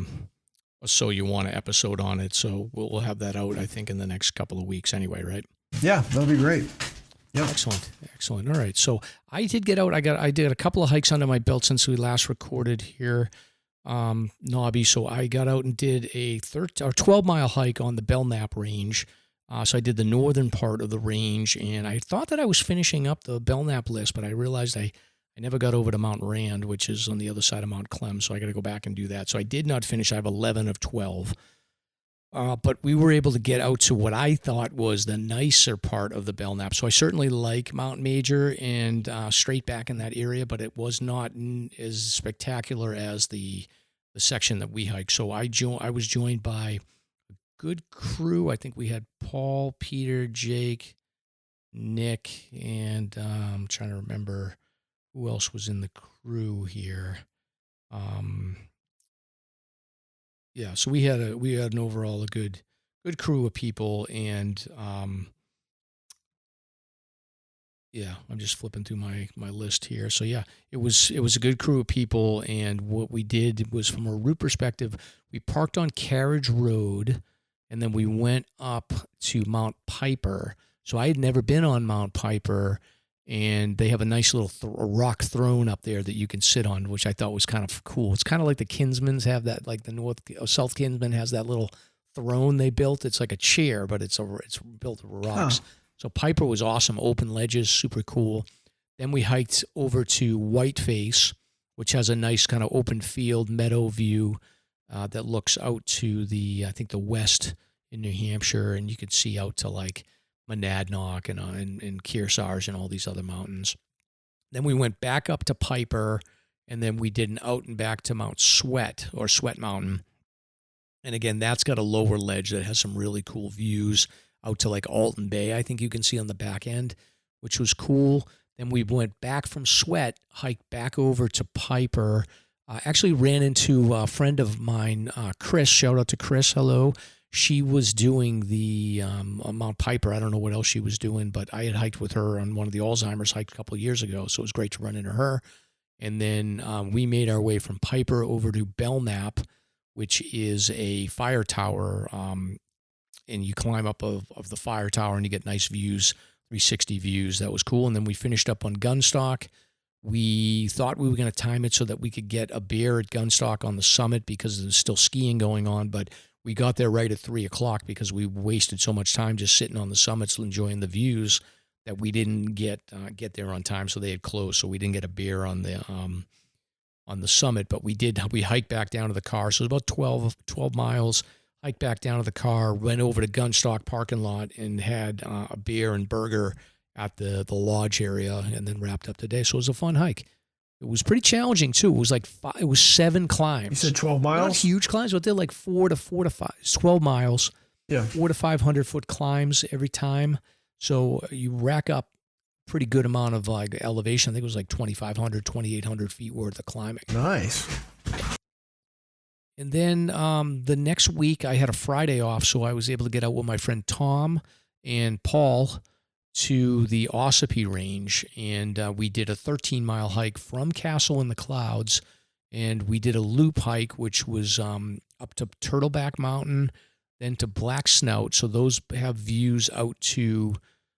S2: So You Want an episode on it, so we'll have that out, I think, in the next couple of weeks anyway, right?
S3: Yeah, that'll be great.
S2: Yep. Excellent. All right. So I did get out. I did a couple of hikes under my belt since we last recorded here, Knobbie. So I got out and did a 12-mile hike on the Belknap range. So I did the northern part of the range, and I thought that I was finishing up the Belknap list, but I realized I never got over to Mount Rand, which is on the other side of Mount Clem, so I got to go back and do that. So I did not finish. I have 11 of 12. But we were able to get out to what I thought was the nicer part of the Belknap. So I certainly like Mount Major and straight back in that area, but it was not as spectacular as the section that we hiked. So I was joined by a good crew. I think we had Paul, Peter, Jake, Nick, and I'm trying to remember who else was in the crew here. Yeah, so we had an overall a good crew of people, and yeah, I'm just flipping through my list here. So yeah, it was a good crew of people, and what we did was, from a route perspective, we parked on Carriage Road, and then we went up to Mount Piper. So I had never been on Mount Piper, and they have a nice little rock throne up there that you can sit on, which I thought was kind of cool. It's kind of like the Kinsmans have that, like the South Kinsman has that little throne they built. It's like a chair, but it's built of rocks. Huh. So Piper was awesome. Open ledges, super cool. Then we hiked over to Whiteface, which has a nice kind of open field meadow view that looks out to the west in New Hampshire, and you could see out to like Monadnock and Kearsarge and all these other mountains. Then we went back up to Piper, and then we did an out and back to Mount Sweat, or Sweat Mountain. And again, that's got a lower ledge that has some really cool views out to like Alton Bay, I think you can see on the back end, which was cool. Then we went back from Sweat, hiked back over to Piper. Actually ran into a friend of mine, Chris. Shout out to Chris. Hello. She was doing the Mount Piper. I don't know what else she was doing, but I had hiked with her on one of the Alzheimer's hikes a couple of years ago, so it was great to run into her. And then we made our way from Piper over to Belknap, which is a fire tower, and you climb up of the fire tower and you get nice views, 360 views. That was cool. And then we finished up on Gunstock. We thought we were going to time it so that we could get a beer at Gunstock on the summit because there's still skiing going on, but we got there right at 3 o'clock because we wasted so much time just sitting on the summits enjoying the views that we didn't get there on time, so they had closed. So we didn't get a beer on the summit, but we hiked back down to the car. So it was about 12 miles. Hiked back down to the car, went over to Gunstock parking lot and had a beer and burger at the lodge area, and then wrapped up the day. So it was a fun hike. It was pretty challenging too. It was like 7 climbs.
S3: You said 12 miles?
S2: Not huge climbs, but they're like 4 to 5. It's 12 miles.
S3: Yeah.
S2: 400 to 500 foot climbs every time. So you rack up a pretty good amount of like elevation. I think it was like 2,500, 2,800 feet worth of climbing.
S3: Nice.
S2: And then the next week I had a Friday off, so I was able to get out with my friend Tom and Paul to the Ossipee range, and we did a 13-mile hike from Castle in the Clouds, and we did a loop hike, which was up to Turtleback Mountain, then to Black Snout. So those have views out to,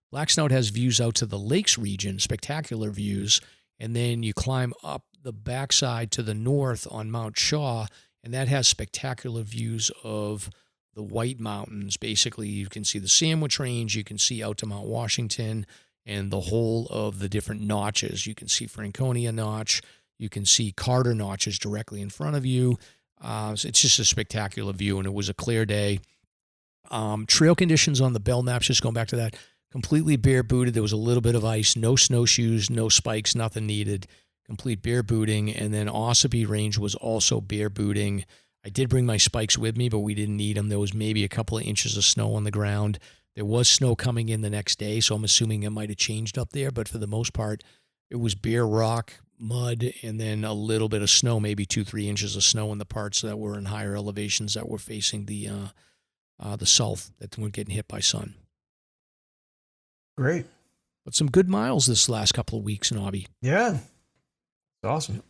S2: Black Snout has views out to the Lakes region, spectacular views, and then you climb up the backside to the north on Mount Shaw, and that has spectacular views of the White Mountains. Basically, you can see the Sandwich Range, you can see out to Mount Washington, and the whole of the different notches. You can see Franconia Notch, You can see Carter Notches directly in front of you. So it's just a spectacular view, and it was a clear day. Trail conditions on the Belknaps, just going back to that, completely bare booted. There was a little bit of ice, no snowshoes, no spikes, nothing needed, complete bare booting. And then Ossipee range was also bare booting. I did bring my spikes with me, but we didn't need them. There was maybe a couple of inches of snow on the ground. There was snow coming in the next day, so I'm assuming it might have changed up there. But for the most part, it was bare rock, mud, and then a little bit of snow, maybe 2-3 inches of snow in the parts that were in higher elevations that were facing the south that weren't getting hit by sun.
S3: Great.
S2: But some good miles this last couple of weeks, Knobbie.
S3: Yeah. It's awesome.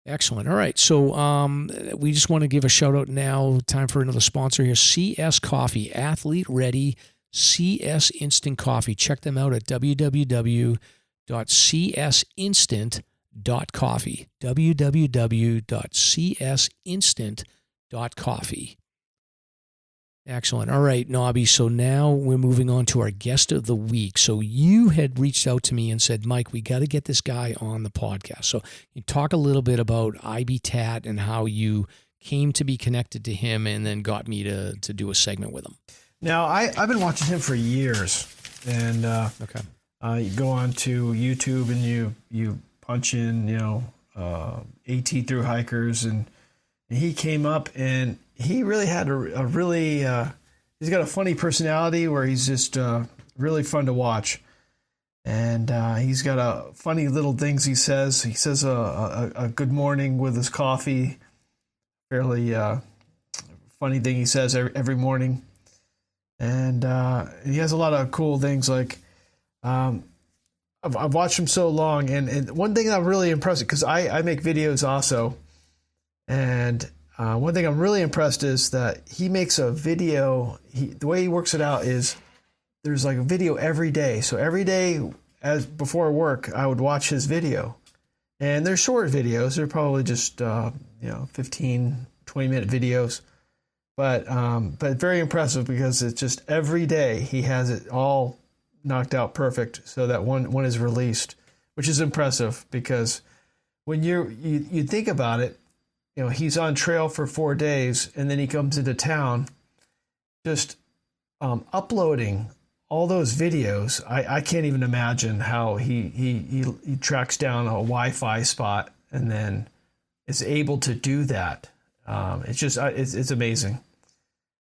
S2: Excellent. All right. So we just want to give a shout out now. Time for another sponsor here. CS Coffee, athlete ready CS Instant Coffee. Check them out at www.csinstant.coffee. www.csinstant.coffee. Excellent. All right, Knobbie. So now we're moving on to our guest of the week. So you had reached out to me and said, Mike, we got to get this guy on the podcast. So you talk a little bit about IBTAT and how you came to be connected to him and then got me to do a segment with him.
S3: Now, I've been watching him for years. And
S2: Okay.
S3: You go on to YouTube and you punch in, AT thru hikers. And he came up and he really had a really, he's got a funny personality where he's just really fun to watch. And he's got a funny little things he says. He says a good morning with his coffee. Fairly funny thing he says every morning. And he has a lot of cool things like, I've watched him so long. And one thing I'm really impressed with, because I make videos also. And one thing I'm really impressed is that he makes a video. The way he works it out is there's like a video every day. So every day before work, I would watch his video. And they're short videos. They're probably just 15, 20-minute videos. But very impressive because it's just every day he has it all knocked out perfect so that one is released, which is impressive because when you think about it, he's on trail for 4 days and then he comes into town, just uploading all those videos. I can't even imagine how he tracks down a Wi-Fi spot and then is able to do that. It's amazing.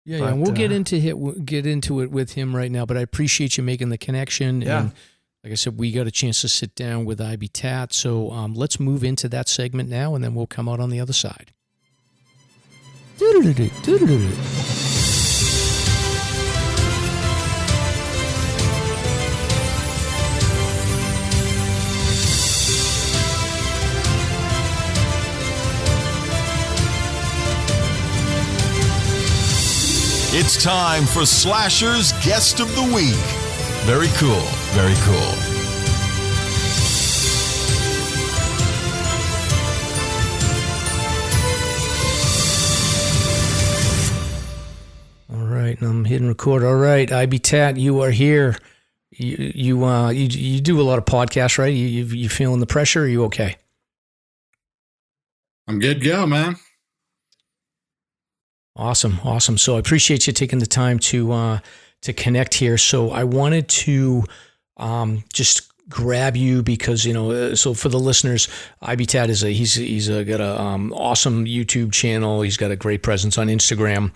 S2: Yeah, and we'll get into it with him right now. But I appreciate you making the connection.
S3: Yeah.
S2: And like I said, we got a chance to sit down with IBTAT. So let's move into that segment now, and then we'll come out on the other side.
S1: It's time for Slasher's Guest of the Week. Very cool, very cool.
S2: All right, I'm hitting record. All right, IBTAT, you are here. You do a lot of podcasts, right? You feeling the pressure? Are you okay?
S5: I'm good to go, man.
S2: Awesome. So I appreciate you taking the time to connect here. So I wanted to just grab you because, so for the listeners, IBTAT is he's got a awesome YouTube channel. He's got a great presence on Instagram.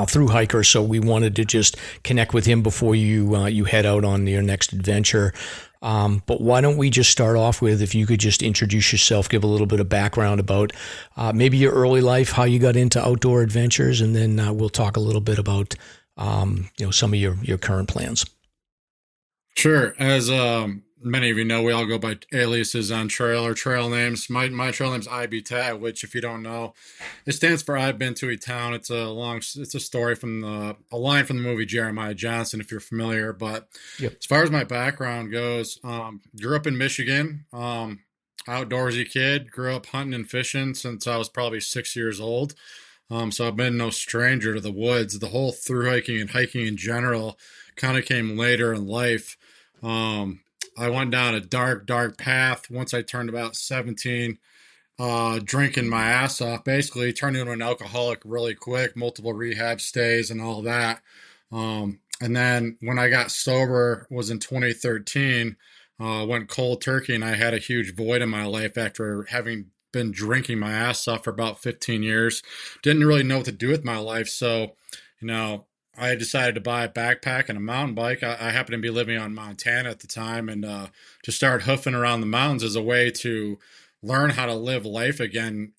S2: Thru hiker, so we wanted to just connect with him before you head out on your next adventure. But why don't we just start off with, if you could just introduce yourself, give a little bit of background about maybe your early life, how you got into outdoor adventures, and then we'll talk a little bit about some of your current plans.
S5: Sure. As many of you know, we all go by aliases on trail or trail names. My trail name's IBTAT, which, if you don't know, it stands for I've Been to a Town. It's a story from a line from the movie Jeremiah Johnson, if you're familiar. But
S2: Yep.
S5: As far as my background goes, grew up in Michigan, outdoorsy kid, grew up hunting and fishing since I was probably 6 years old. So I've been no stranger to the woods. The whole thru hiking and hiking in general kind of came later in life. I went down a dark, dark path once I turned about 17, drinking my ass off, basically turned into an alcoholic really quick, multiple rehab stays and all that. And then when I got sober was in 2013, went cold turkey, and I had a huge void in my life after having been drinking my ass off for about 15 years. Didn't really know what to do with my life. So, I decided to buy a backpack and a mountain bike. I happened to be living on Montana at the time, and to start hoofing around the mountains as a way to learn how to live life again.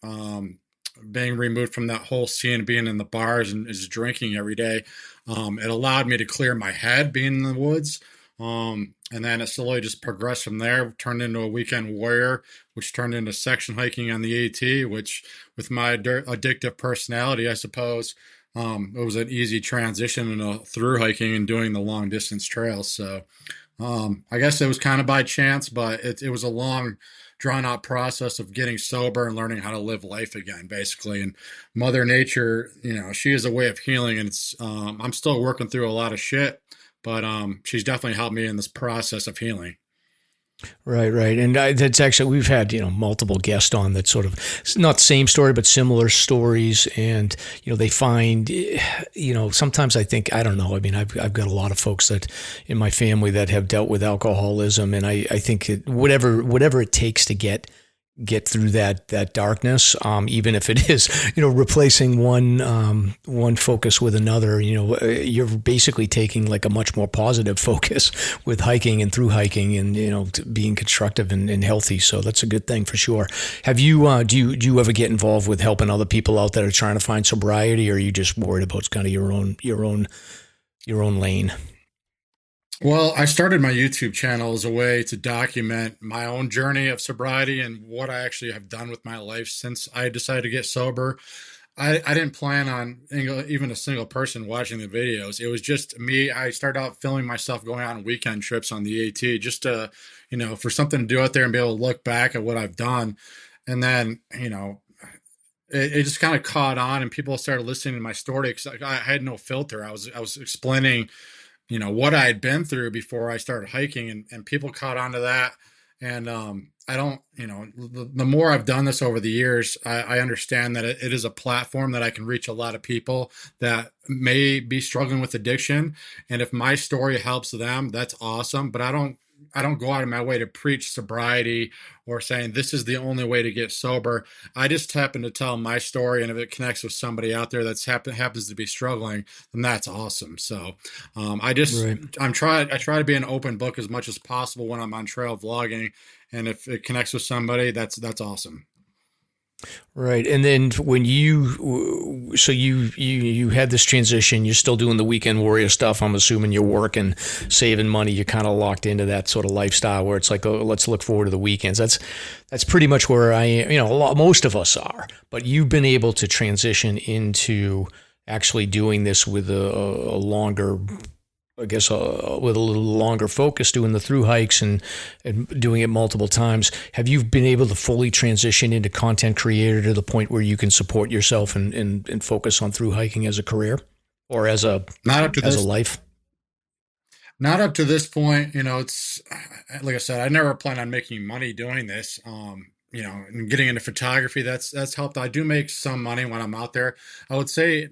S5: Being removed from that whole scene, being in the bars and just drinking every day, it allowed me to clear my head being in the woods. And then it slowly just progressed from there, turned into a weekend warrior, which turned into section hiking on the AT, which with my addictive personality, I suppose, it was an easy transition into through hiking and doing the long distance trails. So I guess it was kind of by chance, but it was a long drawn out process of getting sober and learning how to live life again, basically. And Mother Nature, she is a way of healing, and it's, I'm still working through a lot of shit, but she's definitely helped me in this process of healing.
S2: Right. And that's actually, we've had, multiple guests on that sort of, not the same story, but similar stories. And, they find, sometimes I think, I don't know. I mean, I've got a lot of folks that in my family that have dealt with alcoholism. And I think whatever it takes to get through that darkness, even if it is, replacing one focus with another, you're basically taking like a much more positive focus with hiking and through hiking and, being constructive and healthy. So that's a good thing for sure. Have you, do you ever get involved with helping other people out that are trying to find sobriety, or are you just worried about kind of your own lane?
S5: Well, I started my YouTube channel as a way to document my own journey of sobriety and what I actually have done with my life since I decided to get sober. I didn't plan on even a single person watching the videos. It was just me. I started out filming myself going on weekend trips on the AT just to, for something to do out there and be able to look back at what I've done. And then, it just kind of caught on, and people started listening to my story because I had no filter. I was explaining what I had been through before I started hiking, and people caught on to that. And I don't, the more I've done this over the years, I understand that it is a platform that I can reach a lot of people that may be struggling with addiction. And if my story helps them, that's awesome. But I don't go out of my way to preach sobriety or saying this is the only way to get sober. I just happen to tell my story, and if it connects with somebody out there that's happens to be struggling, then that's awesome. So I try to be an open book as much as possible when I'm on trail vlogging, and if it connects with somebody, that's awesome.
S2: Right. And then when you had this transition, you're still doing the weekend warrior stuff. I'm assuming you're working, saving money. You're kind of locked into that sort of lifestyle where it's like, oh, let's look forward to the weekends. That's pretty much where I am. Most of us are, but you've been able to transition into actually doing this with a longer, I guess, with a little longer focus, doing the through hikes and doing it multiple times. Have you been able to fully transition into content creator to the point where you can support yourself and focus on through hiking as a career or as a life?
S5: Not up to this point. It's like I said, I never planned on making money doing this. And getting into photography, that's helped. I do make some money when I'm out there. I would say,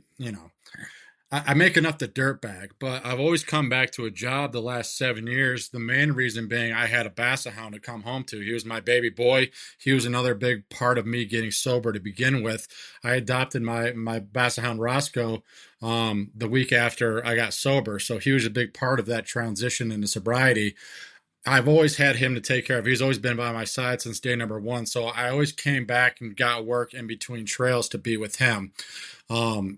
S5: I make enough to dirtbag, but I've always come back to a job the last 7 years. The main reason being I had a Basset Hound to come home to. He was my baby boy. He was another big part of me getting sober to begin with. I adopted my Basset Hound Roscoe the week after I got sober. So he was a big part of that transition into sobriety. I've always had him to take care of. He's always been by my side since day number one. So I always came back and got work in between trails to be with him.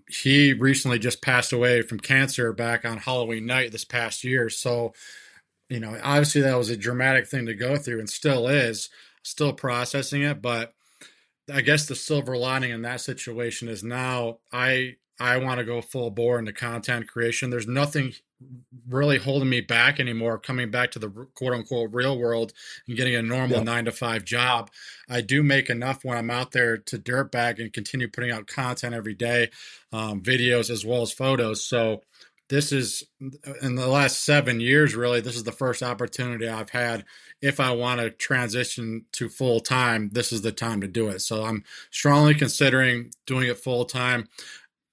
S5: He recently just passed away from cancer back on Halloween night this past year. So, obviously that was a dramatic thing to go through and still is, still processing it. But I guess the silver lining in that situation is now I want to go full bore into content creation. There's nothing really holding me back anymore, coming back to the quote unquote real world and getting a normal 9-to-5 job. I do make enough when I'm out there to dirtbag and continue putting out content every day, videos as well as photos. So this is in the last 7 years, really, this is the first opportunity I've had. If I want to transition to full time, this is the time to do it. So I'm strongly considering doing it full time.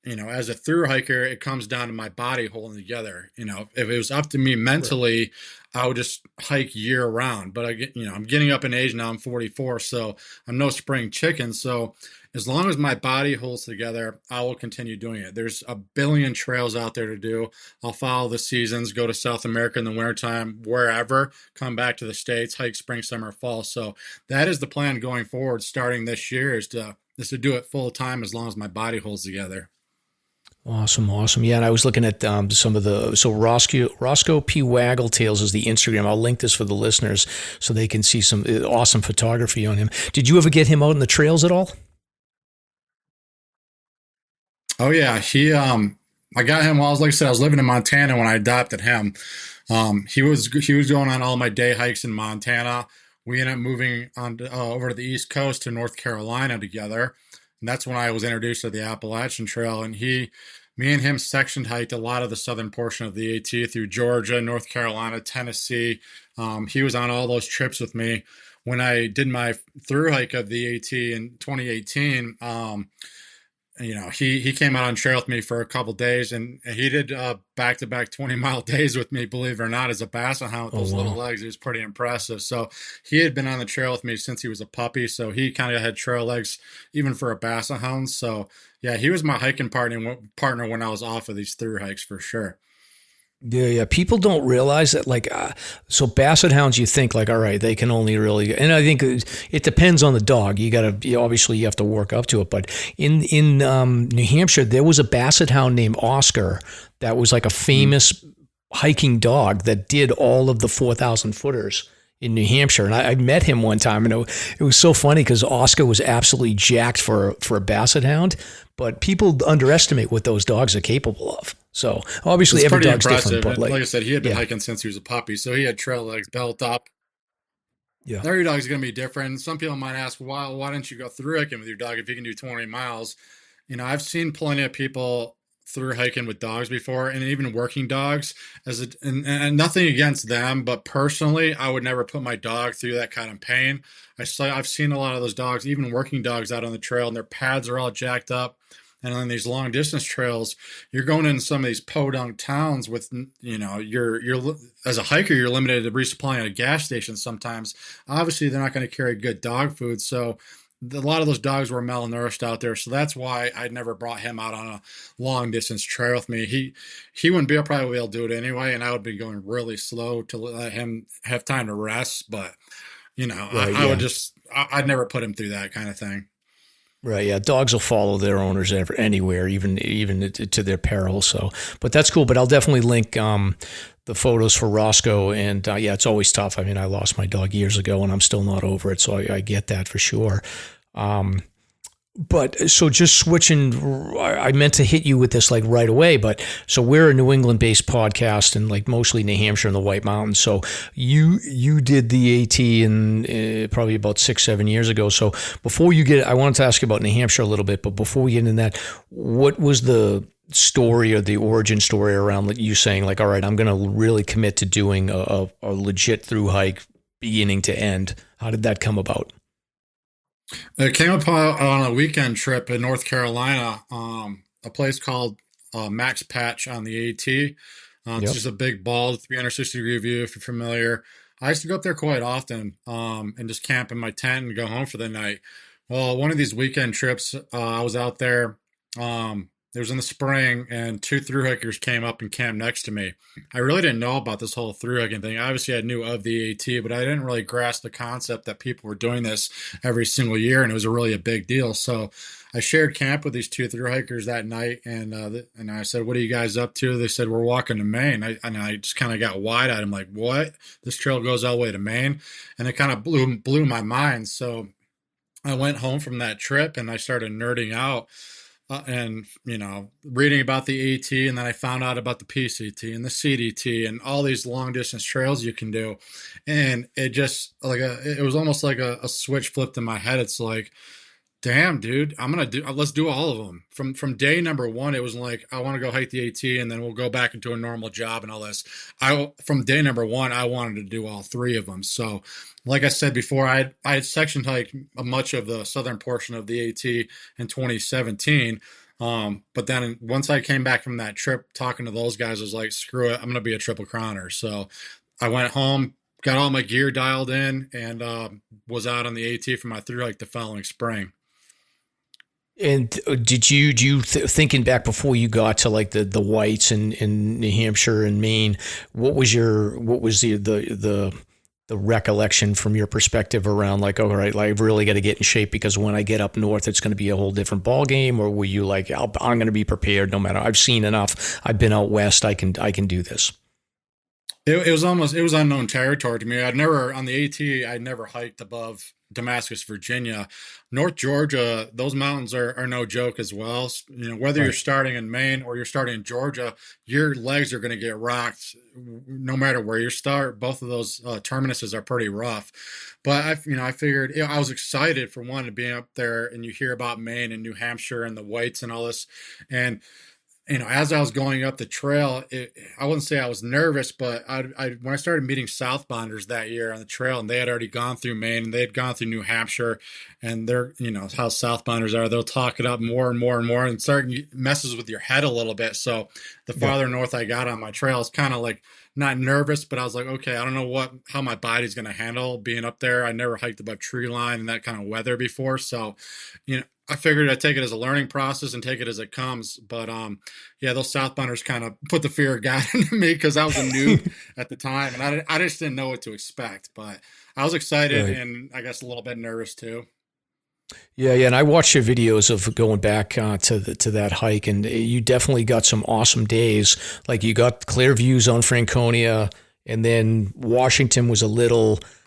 S5: As a thru hiker, it comes down to my body holding together. If it was up to me mentally, I would just hike year round. But I'm getting up in age now. I'm 44, so I'm no spring chicken. So as long as my body holds together, I will continue doing it. There's a billion trails out there to do. I'll follow the seasons, go to South America in the wintertime, wherever, come back to the States, hike spring, summer, fall. So that is the plan going forward, starting this year, is to do it full time as long as my body holds together.
S2: Awesome. Yeah, and I was looking at some of Roscoe P. Waggletails is the Instagram. I'll link this for the listeners so they can see some awesome photography on him. Did you ever get him out in the trails at all?
S5: Oh yeah, I got him while I was living in Montana when I adopted him. He was going on all my day hikes in Montana. We ended up moving on over to the East Coast to North Carolina together. And that's when I was introduced to the Appalachian Trail. And me and him section hiked a lot of the southern portion of the AT through Georgia, North Carolina, Tennessee. He was on all those trips with me. When I did my thru hike of the AT in 2018, he came out on trail with me for a couple days, and he did back-to-back 20-mile days with me, believe it or not, as a basset hound with those little legs. It was pretty impressive. So he had been on the trail with me since he was a puppy, so he kind of had trail legs even for a basset hound. So yeah, he was my hiking partner when I was off of these thru hikes for sure.
S2: Yeah. People don't realize that, so basset hounds, you think all right, they can only really, and I think it depends on the dog. Obviously you have to work up to it. But in New Hampshire, there was a basset hound named Oscar that was like a famous hiking dog that did all of the 4,000 footers in New Hampshire. And I met him one time, and it was so funny because Oscar was absolutely jacked for a basset hound, but people underestimate what those dogs are capable of. So obviously every dog's different. But
S5: like I said, he had been hiking since he was a puppy, so he had trail legs built up. Yeah, every dog's going to be different. Some people might ask, why don't you go thru hiking with your dog if you can do 20 miles? I've seen plenty of people thru hiking with dogs before, and even working dogs. And nothing against them, but personally, I would never put my dog through that kind of pain. I've seen a lot of those dogs, even working dogs, out on the trail, and their pads are all jacked up. And on these long distance trails, you're going in some of these podunk towns with, you're as a hiker, you're limited to resupplying at a gas station sometimes. Obviously, they're not going to carry good dog food. So a lot of those dogs were malnourished out there. So that's why I never brought him out on a long distance trail with me. He wouldn't probably be able to do it anyway. And I would be going really slow to let him have time to rest. But, I'd never put him through that kind of thing.
S2: Right, yeah. Dogs will follow their owners anywhere, even to their peril. So, but that's cool. But I'll definitely link the photos for Roscoe. And it's always tough. I mean, I lost my dog years ago, and I'm still not over it. So I get that for sure. But so just switching, I meant to hit you with this right away, but so we're a New England based podcast and mostly New Hampshire and the White Mountains. So you did the AT in probably about 6-7 years ago. So before I wanted to ask you about New Hampshire a little bit, but before we get into that, what was the story or the origin story around you saying all right, I'm going to really commit to doing a legit thru hike beginning to end? How did that come about?
S5: It came up on a weekend trip in North Carolina, a place called Max Patch on the AT. It's just a big bald 360-degree view, if you're familiar. I used to go up there quite often and just camp in my tent and go home for the night. Well, one of these weekend trips, I was out there. It was in the spring, and 2 thru hikers came up and camped next to me. I really didn't know about this whole thru hiking thing. Obviously, I knew of the AT, but I didn't really grasp the concept that people were doing this every single year, and it was really a big deal. So I shared camp with these 2 thru hikers that night, and I said, "What are you guys up to?" They said, "We're walking to Maine." And I just kind of got wide-eyed. I'm like, "What? This trail goes all the way to Maine?" And it kind of blew my mind. So I went home from that trip, and I started nerding out. And reading about the AT, and then I found out about the PCT and the CDT and all these long distance trails you can do, and it just it was almost like a switch flipped in my head. It's like, Damn, dude, let's do all of them. From day number one, it was like, I want to go hike the AT and then we'll go back into a normal job and all this. From day number one, I wanted to do all three of them. So like I said before, I had section hiked much of the southern portion of the AT in 2017. But then once I came back from that trip, talking to those guys, I was like, screw it, I'm going to be a triple crowner. So I went home, got all my gear dialed in, and was out on the AT for my thru hike the following spring.
S2: And thinking back before you got to like the whites in New Hampshire and Maine, what was the recollection from your perspective around like, all right, like, I've really got to get in shape because when I get up north, it's going to be a whole different ball game? Or were you like, I'm going to be prepared no matter, I've seen enough, I've been out west, I can do this?
S5: It was unknown territory to me. I'd never hiked above Damascus, Virginia. North Georgia, those mountains are no joke as well. You know, whether you're starting in Maine or you're starting in Georgia, your legs are going to get rocked no matter where you start. Both of those terminuses are pretty rough. But I figured, I was excited for one to be up there, and you hear about Maine and New Hampshire and the whites and all this. And as I was going up the trail, I wouldn't say I was nervous, but when I started meeting southbounders that year on the trail, and they had already gone through Maine and they had gone through New Hampshire, and they're, how southbounders are, they'll talk it up more and more and more and start messes with your head a little bit. So the farther north I got on my trail, it's kind of like not nervous, but I was like, okay, I don't know how my body's going to handle being up there. I never hiked above tree line and that kind of weather before. So, I figured I'd take it as a learning process and take it as it comes. But those southbounders kind of put the fear of God into me because I was a noob at the time, and I just didn't know what to expect. But I was excited and I guess a little bit nervous too.
S2: Yeah, and I watched your videos of going back to that hike, and you definitely got some awesome days. Like you got clear views on Franconia, and then Washington was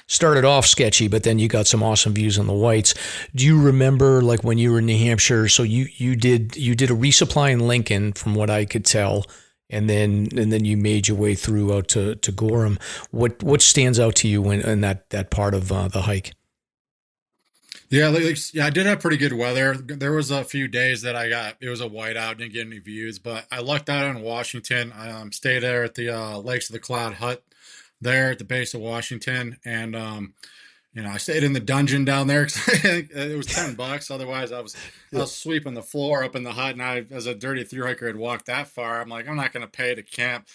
S2: started off sketchy, but then you got some awesome views on the whites. Do you remember like when you were in New Hampshire? So you did a resupply in Lincoln, from what I could tell, and then you made your way through out to Gorham. What stands out to you in that part of the hike?
S5: Yeah, I did have pretty good weather. There was a few days that it was a whiteout, didn't get any views, but I lucked out in Washington. I stayed there at the Lakes of the Cloud hut there at the base of Washington, and I stayed in the dungeon down there because it was $10. Otherwise, I was sweeping the floor up in the hut, and I, as a dirty thru hiker, had walked that far. I'm like, I'm not going to pay to camp.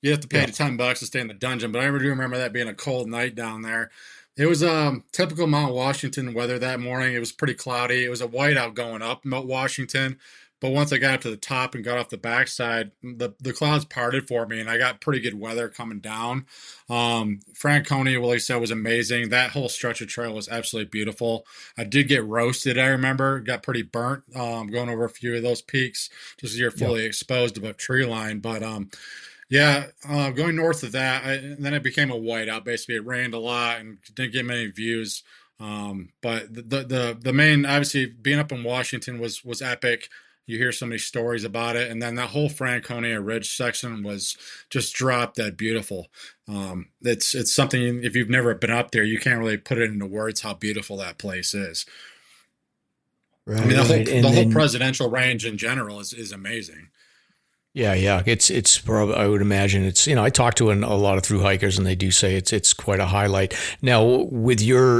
S5: You have to pay the $10 to stay in the dungeon. But I do remember that being a cold night down there. It was typical Mount Washington weather that morning. It was pretty cloudy. It was a whiteout going up Mount Washington. But once I got up to the top and got off the backside, the clouds parted for me, and I got pretty good weather coming down. Franconia, like I said, was amazing. That whole stretch of trail was absolutely beautiful. I did get roasted, I remember. Got pretty burnt going over a few of those peaks just as you're fully exposed above tree line. But going north of that, then it became a whiteout. Basically, it rained a lot and didn't get many views. But the main, obviously, being up in Washington was epic. You hear so many stories about it. And then that whole Franconia Ridge section was just drop dead beautiful. It's something, if you've never been up there, you can't really put it into words how beautiful that place is. Right. I mean, the whole presidential range in general is amazing.
S2: Yeah. It's probably, I would imagine it's, I talk to a lot of thru hikers, and they do say it's quite a highlight. Now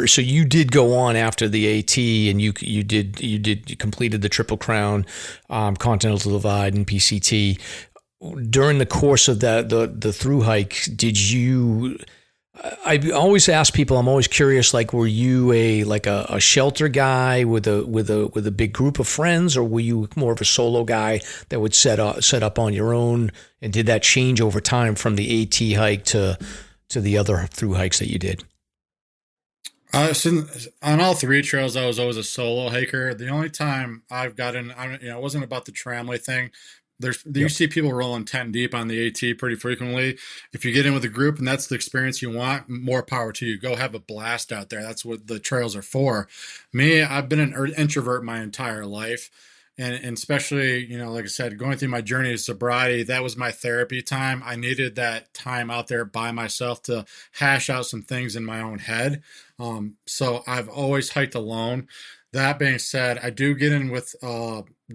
S2: so you did go on after the AT, and you completed the Triple Crown, Continental Divide, and PCT. During the course of the thru hike, did you, I always ask people, I'm always curious, like, were you a shelter guy with a big group of friends, or were you more of a solo guy that would set up on your own? And did that change over time from the AT hike to the other thru hikes that you did?
S5: So on all three trails, I was always a solo hiker. The only time I've gotten, it wasn't about the tramway thing. You see people rolling 10 deep on the AT pretty frequently. If you get in with a group and that's the experience you want, more power to you. Go have a blast out there. That's what the trails are for. Me, I've been an introvert my entire life. And especially, like I said, going through my journey to sobriety, that was my therapy time. I needed that time out there by myself to hash out some things in my own head. So I've always hiked alone. That being said, I do get in with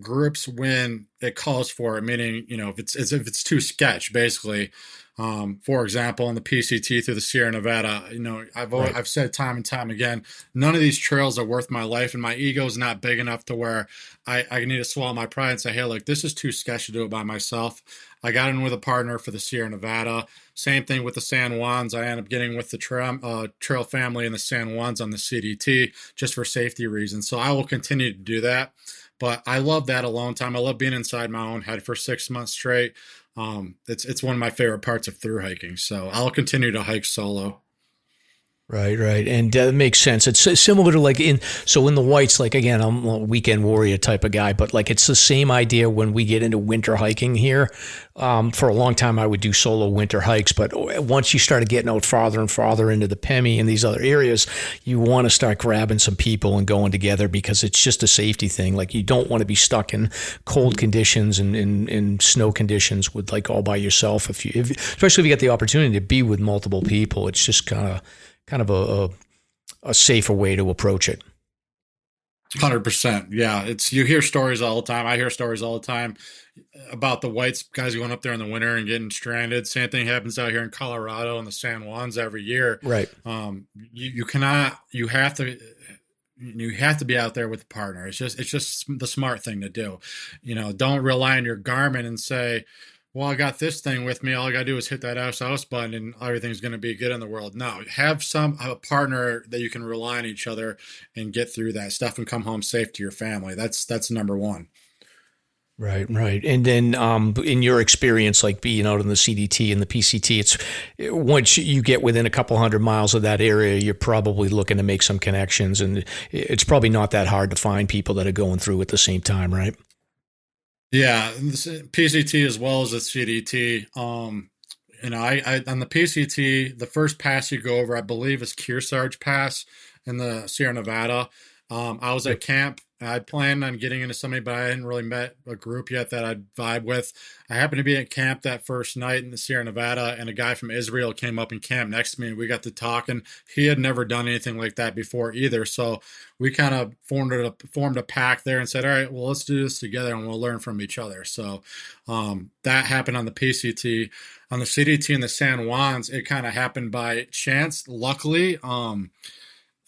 S5: groups when it calls for it, meaning, if it's too sketch, basically. For example, in the PCT through the Sierra Nevada,
S2: Right.
S5: I've said time and time again, none of these trails are worth my life, and my ego's not big enough to where I need to swallow my pride and say, hey, like, this is too sketch to do it by myself. I got in with a partner for the Sierra Nevada. Same thing with the San Juans. I ended up getting with the trail family and the San Juans on the CDT just for safety reasons. So I will continue to do that. But I love that alone time. I love being inside my own head for 6 months straight. It's one of my favorite parts of thru hiking. So I'll continue to hike solo.
S2: Right. And that makes sense. It's similar to in the whites, like, again, I'm a weekend warrior type of guy, but like, it's the same idea when we get into winter hiking here. For a long time, I would do solo winter hikes, but once you started getting out farther and farther into the Pemi and these other areas, you want to start grabbing some people and going together because it's just a safety thing. Like, you don't want to be stuck in cold conditions and in snow conditions with like all by yourself. Especially if you get the opportunity to be with multiple people, it's just kind of a safer way to approach it.
S5: 100%. Yeah. You hear stories all the time. I hear stories all the time about the whites guys going up there in the winter and getting stranded. Same thing happens out here in Colorado and the San Juans every year.
S2: Right.
S5: You have to be out there with a partner. It's just the smart thing to do. Don't rely on your Garmin and say, well, I got this thing with me. All I got to do is hit that SOS button and everything's going to be good in the world. No, have a partner that you can rely on each other and get through that stuff and come home safe to your family. That's number one.
S2: Right. And then in your experience, like being out in the CDT and the PCT, it's once you get within a couple 100 miles of that area, you're probably looking to make some connections, and it's probably not that hard to find people that are going through at the same time, right?
S5: Yeah, PCT as well as the CDT. I on the PCT, the first pass you go over, I believe, is Kearsarge Pass in the Sierra Nevada. I was at camp. I planned on getting into somebody, but I hadn't really met a group yet that I'd vibe with. I happened to be at camp that first night in the Sierra Nevada, and a guy from Israel came up and camped next to me, and we got to talking. He had never done anything like that before either, so we kind of formed a pack there and said, all right, well, let's do this together, and we'll learn from each other. So that happened on the PCT. On the CDT and the San Juans, it kind of happened by chance. Luckily,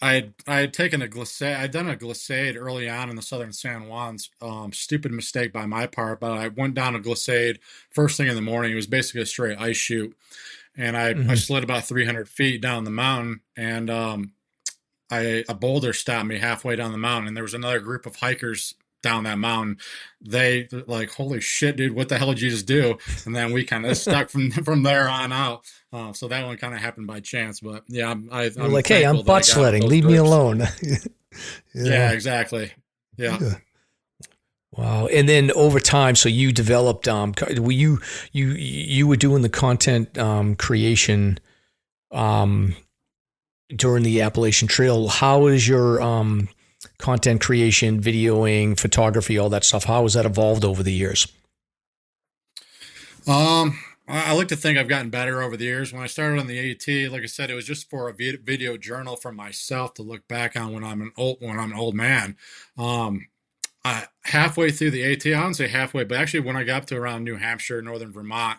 S5: I had taken a glissade. I'd done a glissade early on in the southern San Juans. Stupid mistake by my part, but I went down a glissade first thing in the morning. It was basically a straight ice chute, and I slid about 300 feet down the mountain, and a boulder stopped me halfway down the mountain, and there was another group of hikers down that mountain. They like, holy shit, dude, what the hell did you just do? And then we kind of stuck from there on out. So that one kind of happened by chance, but yeah, I'm
S2: like, hey, I'm butt sledding. Leave me alone.
S5: Yeah, exactly. Yeah.
S2: Wow. And then over time, so you developed, you were doing the content creation during the Appalachian Trail. How is your content creation, videoing, photography, all that stuff? How has that evolved over the years?
S5: I like to think I've gotten better over the years. When I started on the AT, like I said, it was just for a video journal for myself to look back on when I'm an old man. Halfway through the AT, I wouldn't say halfway, but actually when I got up to around New Hampshire, northern Vermont,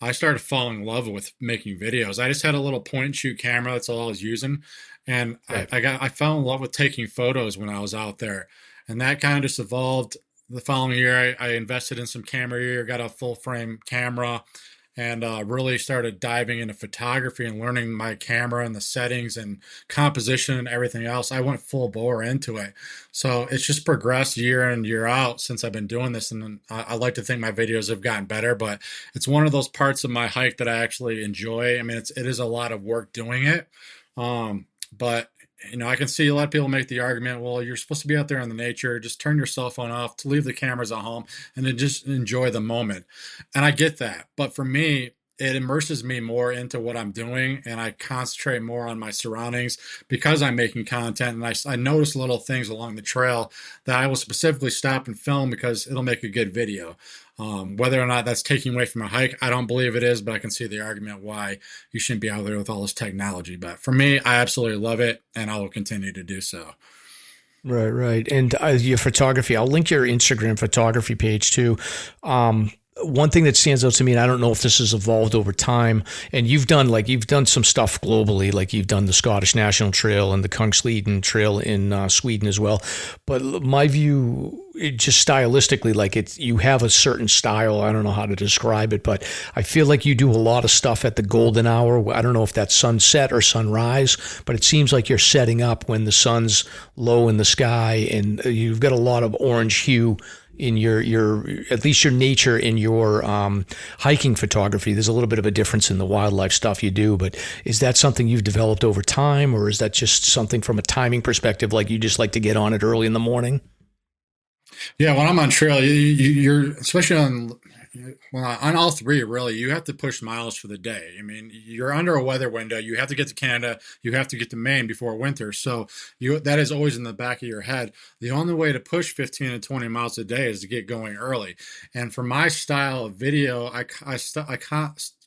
S5: I started falling in love with making videos. I just had a little point and shoot camera. That's all I was using. And right. I fell in love with taking photos when I was out there. And that kind of just evolved. The following year, I invested in some camera gear, got a full frame camera, and really started diving into photography and learning my camera and the settings and composition and everything else. I went full bore into it. So it's just progressed year in, year out since I've been doing this. And I like to think my videos have gotten better, but it's one of those parts of my hike that I actually enjoy. I mean, it is a lot of work doing it. But I can see a lot of people make the argument, well, you're supposed to be out there in the nature, just turn your cell phone off, to leave the cameras at home, and then just enjoy the moment. And I get that. But for me, it immerses me more into what I'm doing, and I concentrate more on my surroundings because I'm making content. And I notice little things along the trail that I will specifically stop and film because it'll make a good video. Whether or not that's taking away from a hike, I don't believe it is, but I can see the argument why you shouldn't be out there with all this technology. But for me, I absolutely love it, and I will continue to do so.
S2: Right. And your photography, I'll link your Instagram photography page too. One thing that stands out to me, and I don't know if this has evolved over time, and you've done some stuff globally, like you've done the Scottish National Trail and the Kungsleden Trail in Sweden as well. But my view, just stylistically, like you have a certain style. I don't know how to describe it, but I feel like you do a lot of stuff at the golden hour. I don't know if that's sunset or sunrise, but it seems like you're setting up when the sun's low in the sky, and you've got a lot of orange hue in your at least your nature in your hiking photography. There's a little bit of a difference in the wildlife stuff you do, but is that something you've developed over time, or is that just something from a timing perspective, like you just like to get on it early in the morning?
S5: Yeah, when I'm on trail, you're especially on all three, really, you have to push miles for the day. I mean, you're under a weather window. You have to get to Canada. You have to get to Maine before winter. So that is always in the back of your head. The only way to push 15 to 20 miles a day is to get going early. And for my style of video, I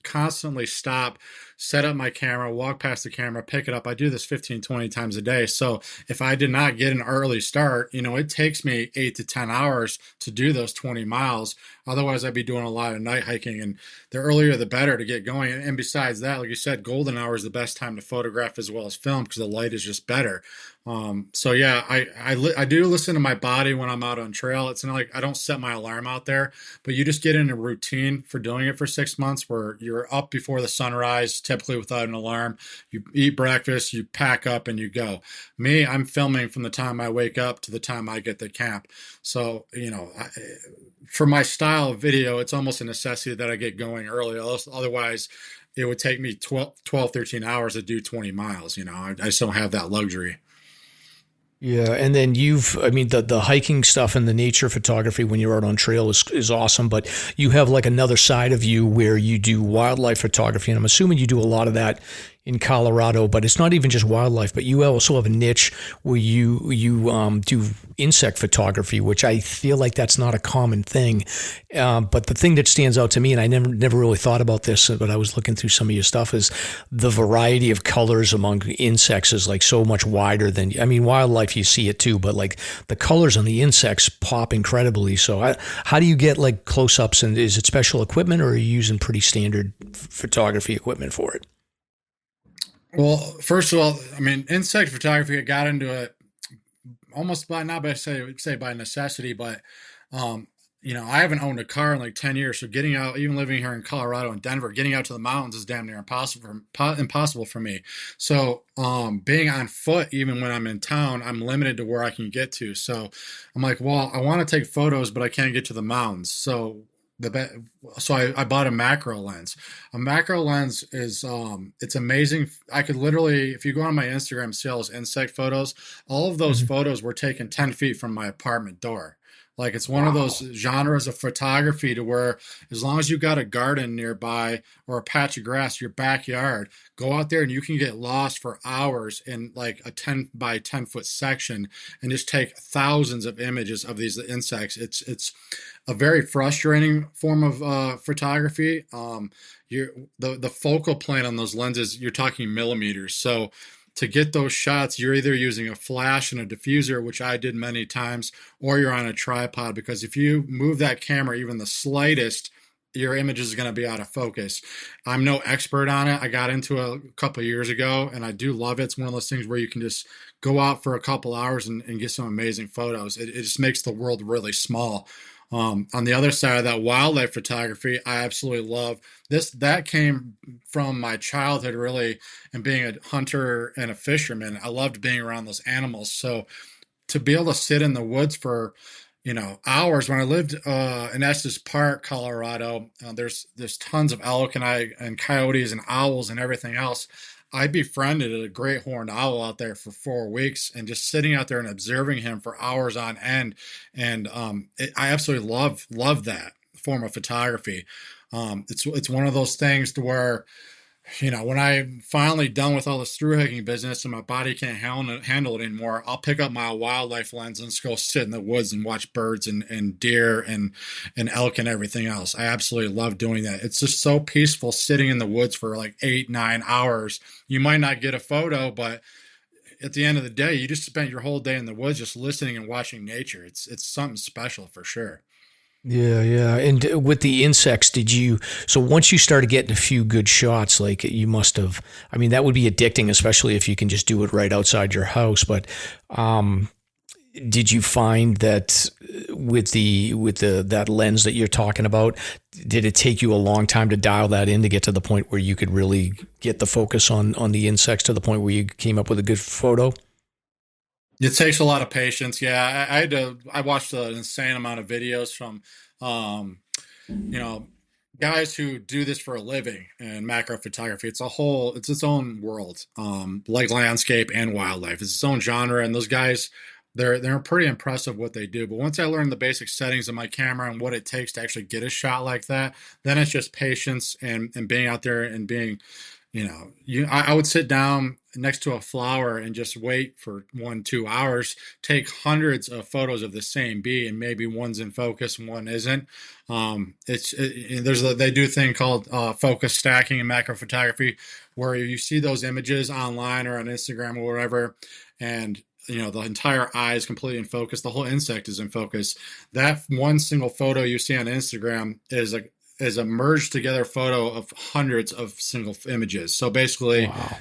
S5: constantly stop, set up my camera, walk past the camera, pick it up. I do this 15, 20 times a day. So if I did not get an early start, it takes me 8 to 10 hours to do those 20 miles. Otherwise, I'd be doing a lot of night hiking, and the earlier the better to get going. And besides that, like you said, golden hour is the best time to photograph as well as film because the light is just better. So yeah, I do listen to my body when I'm out on trail. It's not like I don't set my alarm out there, but you just get in a routine for doing it for 6 months where you're up before the sunrise, typically without an alarm. You eat breakfast, you pack up, and you go. Me, I'm filming from the time I wake up to the time I get to camp. So, for my style of video, it's almost a necessity that I get going early. Otherwise, it would take me 12, 13 hours to do 20 miles. I just don't have that luxury.
S2: Yeah, and then the hiking stuff and the nature photography when you're out on trail is awesome, but you have like another side of you where you do wildlife photography, and I'm assuming you do a lot of that in Colorado, but it's not even just wildlife, but you also have a niche where you do insect photography, which I feel like that's not a common thing. But the thing that stands out to me, and I never really thought about this, but I was looking through some of your stuff, is the variety of colors among insects is like so much wider than, wildlife, you see it too, but like the colors on the insects pop incredibly. So how do you get like close-ups, and is it special equipment, or are you using pretty standard photography equipment for it?
S5: Well, first of all, insect photography, I got into it almost by necessity, but I haven't owned a car in like 10 years. So getting out, even living here in Colorado and Denver, getting out to the mountains is damn near impossible for me. So being on foot, even when I'm in town, I'm limited to where I can get to. So I'm like, well, I want to take photos, but I can't get to the mountains. So I bought a macro lens. A macro lens is it's amazing. I could literally, if you go on my Instagram, see all those insect photos. All of those photos were taken 10 feet from my apartment door. Like it's one of those genres of photography to where as long as you got a garden nearby or a patch of grass, your backyard, go out there and you can get lost for hours in like a 10 by 10 foot section and just take thousands of images of these insects. It's a very frustrating form of photography. The focal plane on those lenses, you're talking millimeters. So to get those shots, you're either using a flash and a diffuser, which I did many times, or you're on a tripod, because if you move that camera even the slightest, your image is going to be out of focus. I'm no expert on it. I got into it a couple of years ago, and I do love it. It's one of those things where you can just go out for a couple hours and get some amazing photos. It just makes the world really small. On the other side of that, wildlife photography, I absolutely love this. That came from my childhood, really, and being a hunter and a fisherman. I loved being around those animals. So to be able to sit in the woods for, hours. When I lived in Estes Park, Colorado, there's tons of elk and coyotes and owls and everything else. I befriended a great horned owl out there for 4 weeks, and just sitting out there and observing him for hours on end. And I absolutely love that form of photography. It's one of those things to where, when I'm finally done with all this thru hiking business and my body can't handle it anymore, I'll pick up my wildlife lens and just go sit in the woods and watch birds and deer and elk and everything else. I absolutely love doing that. It's just so peaceful sitting in the woods for like 8-9 hours. You might not get a photo, but at the end of the day, you just spent your whole day in the woods just listening and watching nature. It's something special for sure.
S2: Yeah, yeah. And with the insects, so once you started getting a few good shots, like you must have, I mean, that would be addicting, especially if you can just do it right outside your house. But did you find that with that lens that you're talking about, did it take you a long time to dial that in to get to the point where you could really get the focus on the insects to the point where you came up with a good photo?
S5: It takes a lot of patience. Yeah, I watched an insane amount of videos from, guys who do this for a living and macro photography. It's its own world, like landscape and wildlife. It's its own genre. And those guys, they're pretty impressive what they do. But once I learned the basic settings of my camera and what it takes to actually get a shot like that, then it's just patience and being out there and being, I would sit down next to a flower and just wait for 1-2 hours, take hundreds of photos of the same bee, and maybe one's in focus and one isn't. They do a thing called focus stacking in macro photography, where you see those images online or on Instagram or whatever, and the entire eye is completely in focus. The whole insect is in focus. That one single photo you see on Instagram is a merged together photo of hundreds of single images. So basically,
S2: wow.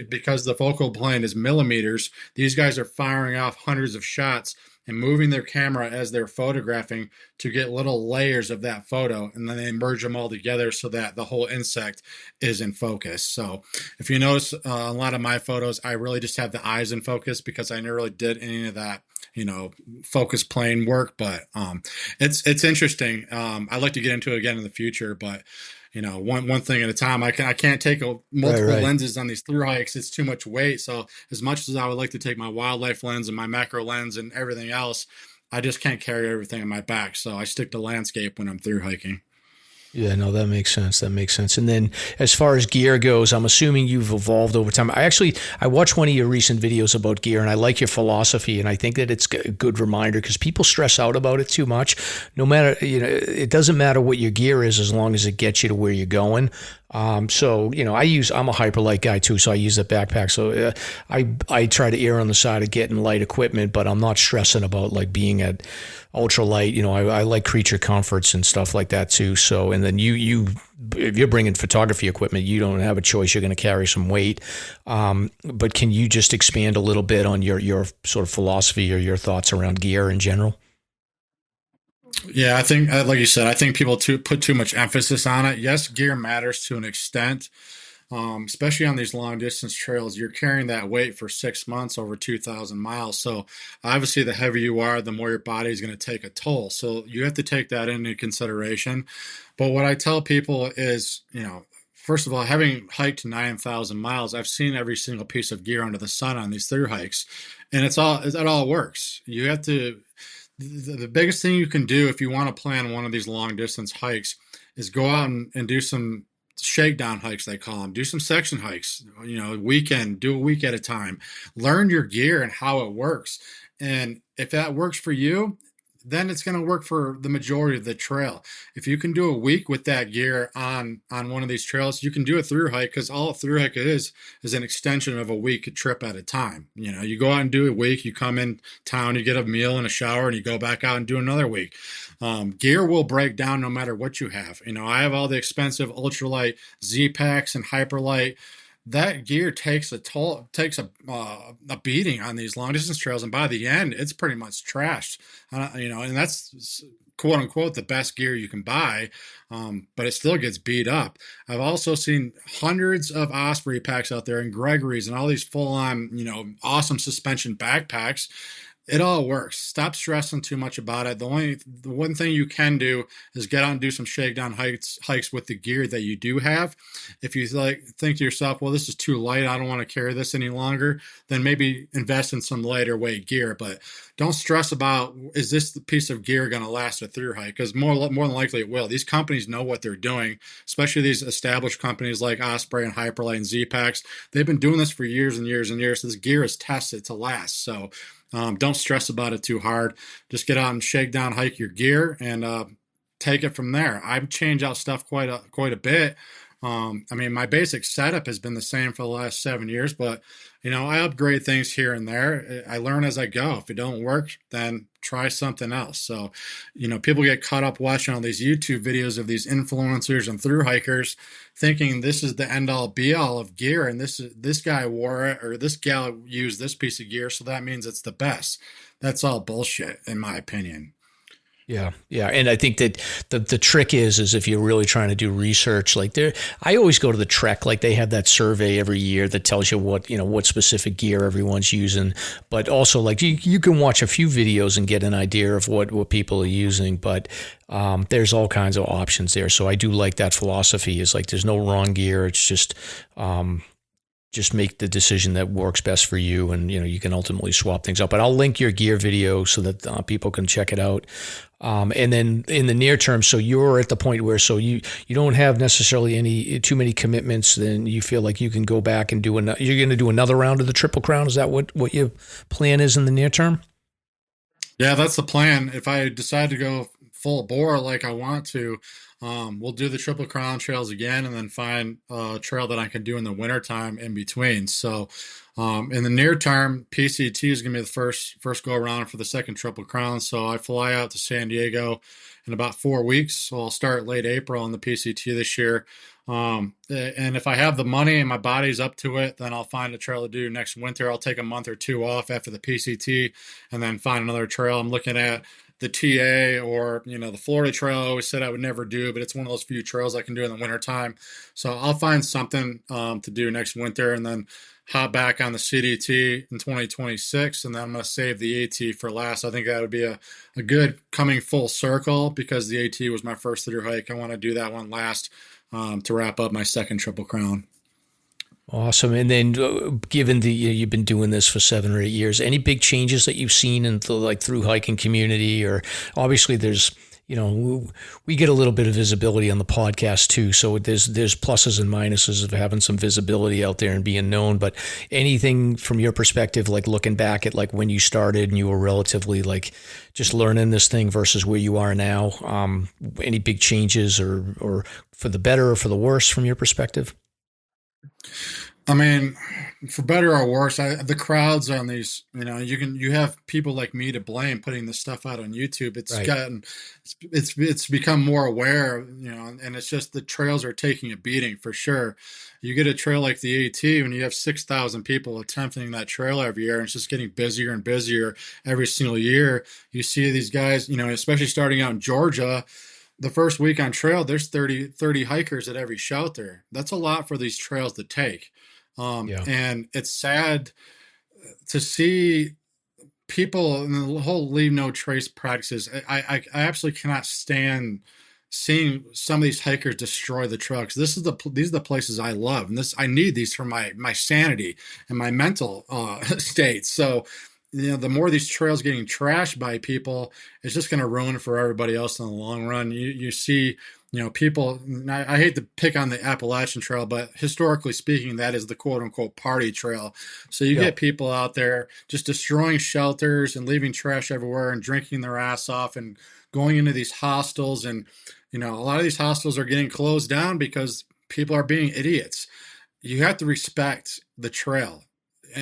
S5: Because the focal plane is millimeters, these guys are firing off hundreds of shots and moving their camera as they're photographing to get little layers of that photo, and then they merge them all together so that the whole insect is in focus. So if you notice a lot of my photos, I really just have the eyes in focus because I never really did any of that focus plane work. But it's interesting. I'd like to get into it again in the future, but one thing at a time. I can't take multiple lenses on these thru hikes. It's too much weight. So as much as I would like to take my wildlife lens and my macro lens and everything else, I just can't carry everything on my back. So I stick to landscape when I'm thru hiking.
S2: Yeah, no, that makes sense. And then as far as gear goes, I'm assuming you've evolved over time. I watched one of your recent videos about gear, and I like your philosophy, and I think that it's a good reminder because people stress out about it too much. No matter, it doesn't matter what your gear is as long as it gets you to where you're going. I'm a hyperlight guy too, so I use a backpack. So I try to err on the side of getting light equipment, but I'm not stressing about like being at ultralight. I like creature comforts and stuff like that too. So, and then if you're bringing photography equipment, you don't have a choice. You're going to carry some weight. But can you just expand a little bit on your sort of philosophy or your thoughts around gear in general?
S5: Yeah, I think, like you said, I think people put too much emphasis on it. Yes, gear matters to an extent, especially on these long distance trails. You're carrying that weight for 6 months over 2,000 miles. So obviously the heavier you are, the more your body is going to take a toll. So you have to take that into consideration. But what I tell people is, first of all, having hiked 9,000 miles, I've seen every single piece of gear under the sun on these thru hikes, and it all works. You have to. The biggest thing you can do if you want to plan one of these long distance hikes is go out and do some shakedown hikes, they call them. Do some section hikes, do a week at a time. Learn your gear and how it works. And if that works for you, then it's going to work for the majority of the trail. If you can do a week with that gear on one of these trails, you can do a thru hike, because all a thru hike is an extension of a week trip at a time. You go out and do a week, you come in town, you get a meal and a shower, and you go back out and do another week. Gear will break down no matter what you have. I have all the expensive ultralight Z-Packs and hyperlight. That gear takes a toll, takes a beating on these long distance trails, and by the end, it's pretty much trashed. And that's quote unquote the best gear you can buy, but it still gets beat up. I've also seen hundreds of Ossipee packs out there, and Gregory's, and all these full on awesome suspension backpacks. It all works. Stop stressing too much about it. The one thing you can do is get out and do some shakedown hikes with the gear that you do have. If you think to yourself, well, this is too light, I don't want to carry this any longer, then maybe invest in some lighter weight gear. But don't stress about, is this piece of gear going to last a thru hike? Because more than likely it will. These companies know what they're doing, especially these established companies like Osprey and Hyperlight and Z-Packs. They've been doing this for years and years and years. So this gear is tested to last. So don't stress about it too hard. Just get out and shake down, hike your gear, and take it from there. I've changed out stuff quite a bit I mean, my basic setup has been the same for the last 7 years, but I upgrade things here and there. I learn as I go. If it don't work, then try something else. So, people get caught up watching all these YouTube videos of these influencers and thru hikers thinking this is the end all be all of gear. And this guy wore it, or this gal used this piece of gear, so that means it's the best. That's all bullshit, in my opinion.
S2: Yeah. Yeah. And I think that the trick is if you're really trying to do research, like I always go to the Trek, like they have that survey every year that tells you what specific gear everyone's using, but also like you can watch a few videos and get an idea of what people are using, but there's all kinds of options there. So I do like that philosophy is like, there's no wrong gear. It's just make the decision that works best for you. And, you can ultimately swap things up, but I'll link your gear video so that people can check it out. And then in the near term, so you're at the point where, so you don't have necessarily too many commitments, then you feel like you can go back and you're going to do another round of the Triple Crown. Is that what your plan is in the near term?
S5: Yeah, that's the plan. If I decide to go full bore like I want to, we'll do the Triple Crown trails again and then find a trail that I can do in the wintertime in between. So in the near term, PCT is going to be the first go around for the second Triple Crown. So I fly out to San Diego in about 4 weeks. So I'll start late April on the PCT this year. And if I have the money and my body's up to it, then I'll find a trail to do next winter. I'll take a month or two off after the PCT and then find another trail. I'm looking at the TA or, the Florida Trail. I always said I would never do, but it's one of those few trails I can do in the wintertime. So I'll find something to do next winter and then hop back on the CDT in 2026. And then I'm going to save the AT for last. I think that would be a good coming full circle because the AT was my first thru hike. I want to do that one last to wrap up my second Triple Crown.
S2: Awesome. And then given you've been doing this for 7 or 8 years, any big changes that you've seen in the thru hiking community? Or obviously there's, we get a little bit of visibility on the podcast too. So there's pluses and minuses of having some visibility out there and being known, but anything from your perspective, like looking back at like when you started and you were relatively like just learning this thing versus where you are now, any big changes or for the better or for the worse from your perspective?
S5: I mean, for better or worse, the crowds on these, you have people like me to blame putting this stuff out on YouTube. It's become more aware, and it's just the trails are taking a beating for sure. You get a trail like the AT when you have 6,000 people attempting that trail every year, and it's just getting busier and busier every single year. You see these guys, especially starting out in Georgia. The first week on trail, there's 30 hikers at every shelter. That's a lot for these trails to take. And it's sad to see people in the whole leave no trace practices. I absolutely cannot stand seeing some of these hikers destroy the trail. These are the places I love, and I need these for my sanity and my mental state. So, the more these trails getting trashed by people, it's just going to ruin it for everybody else in the long run. You see, people, I hate to pick on the Appalachian Trail, but historically speaking, that is the quote unquote party trail. So you get people out there just destroying shelters and leaving trash everywhere and drinking their ass off and going into these hostels. And, a lot of these hostels are getting closed down because people are being idiots. You have to respect the trail.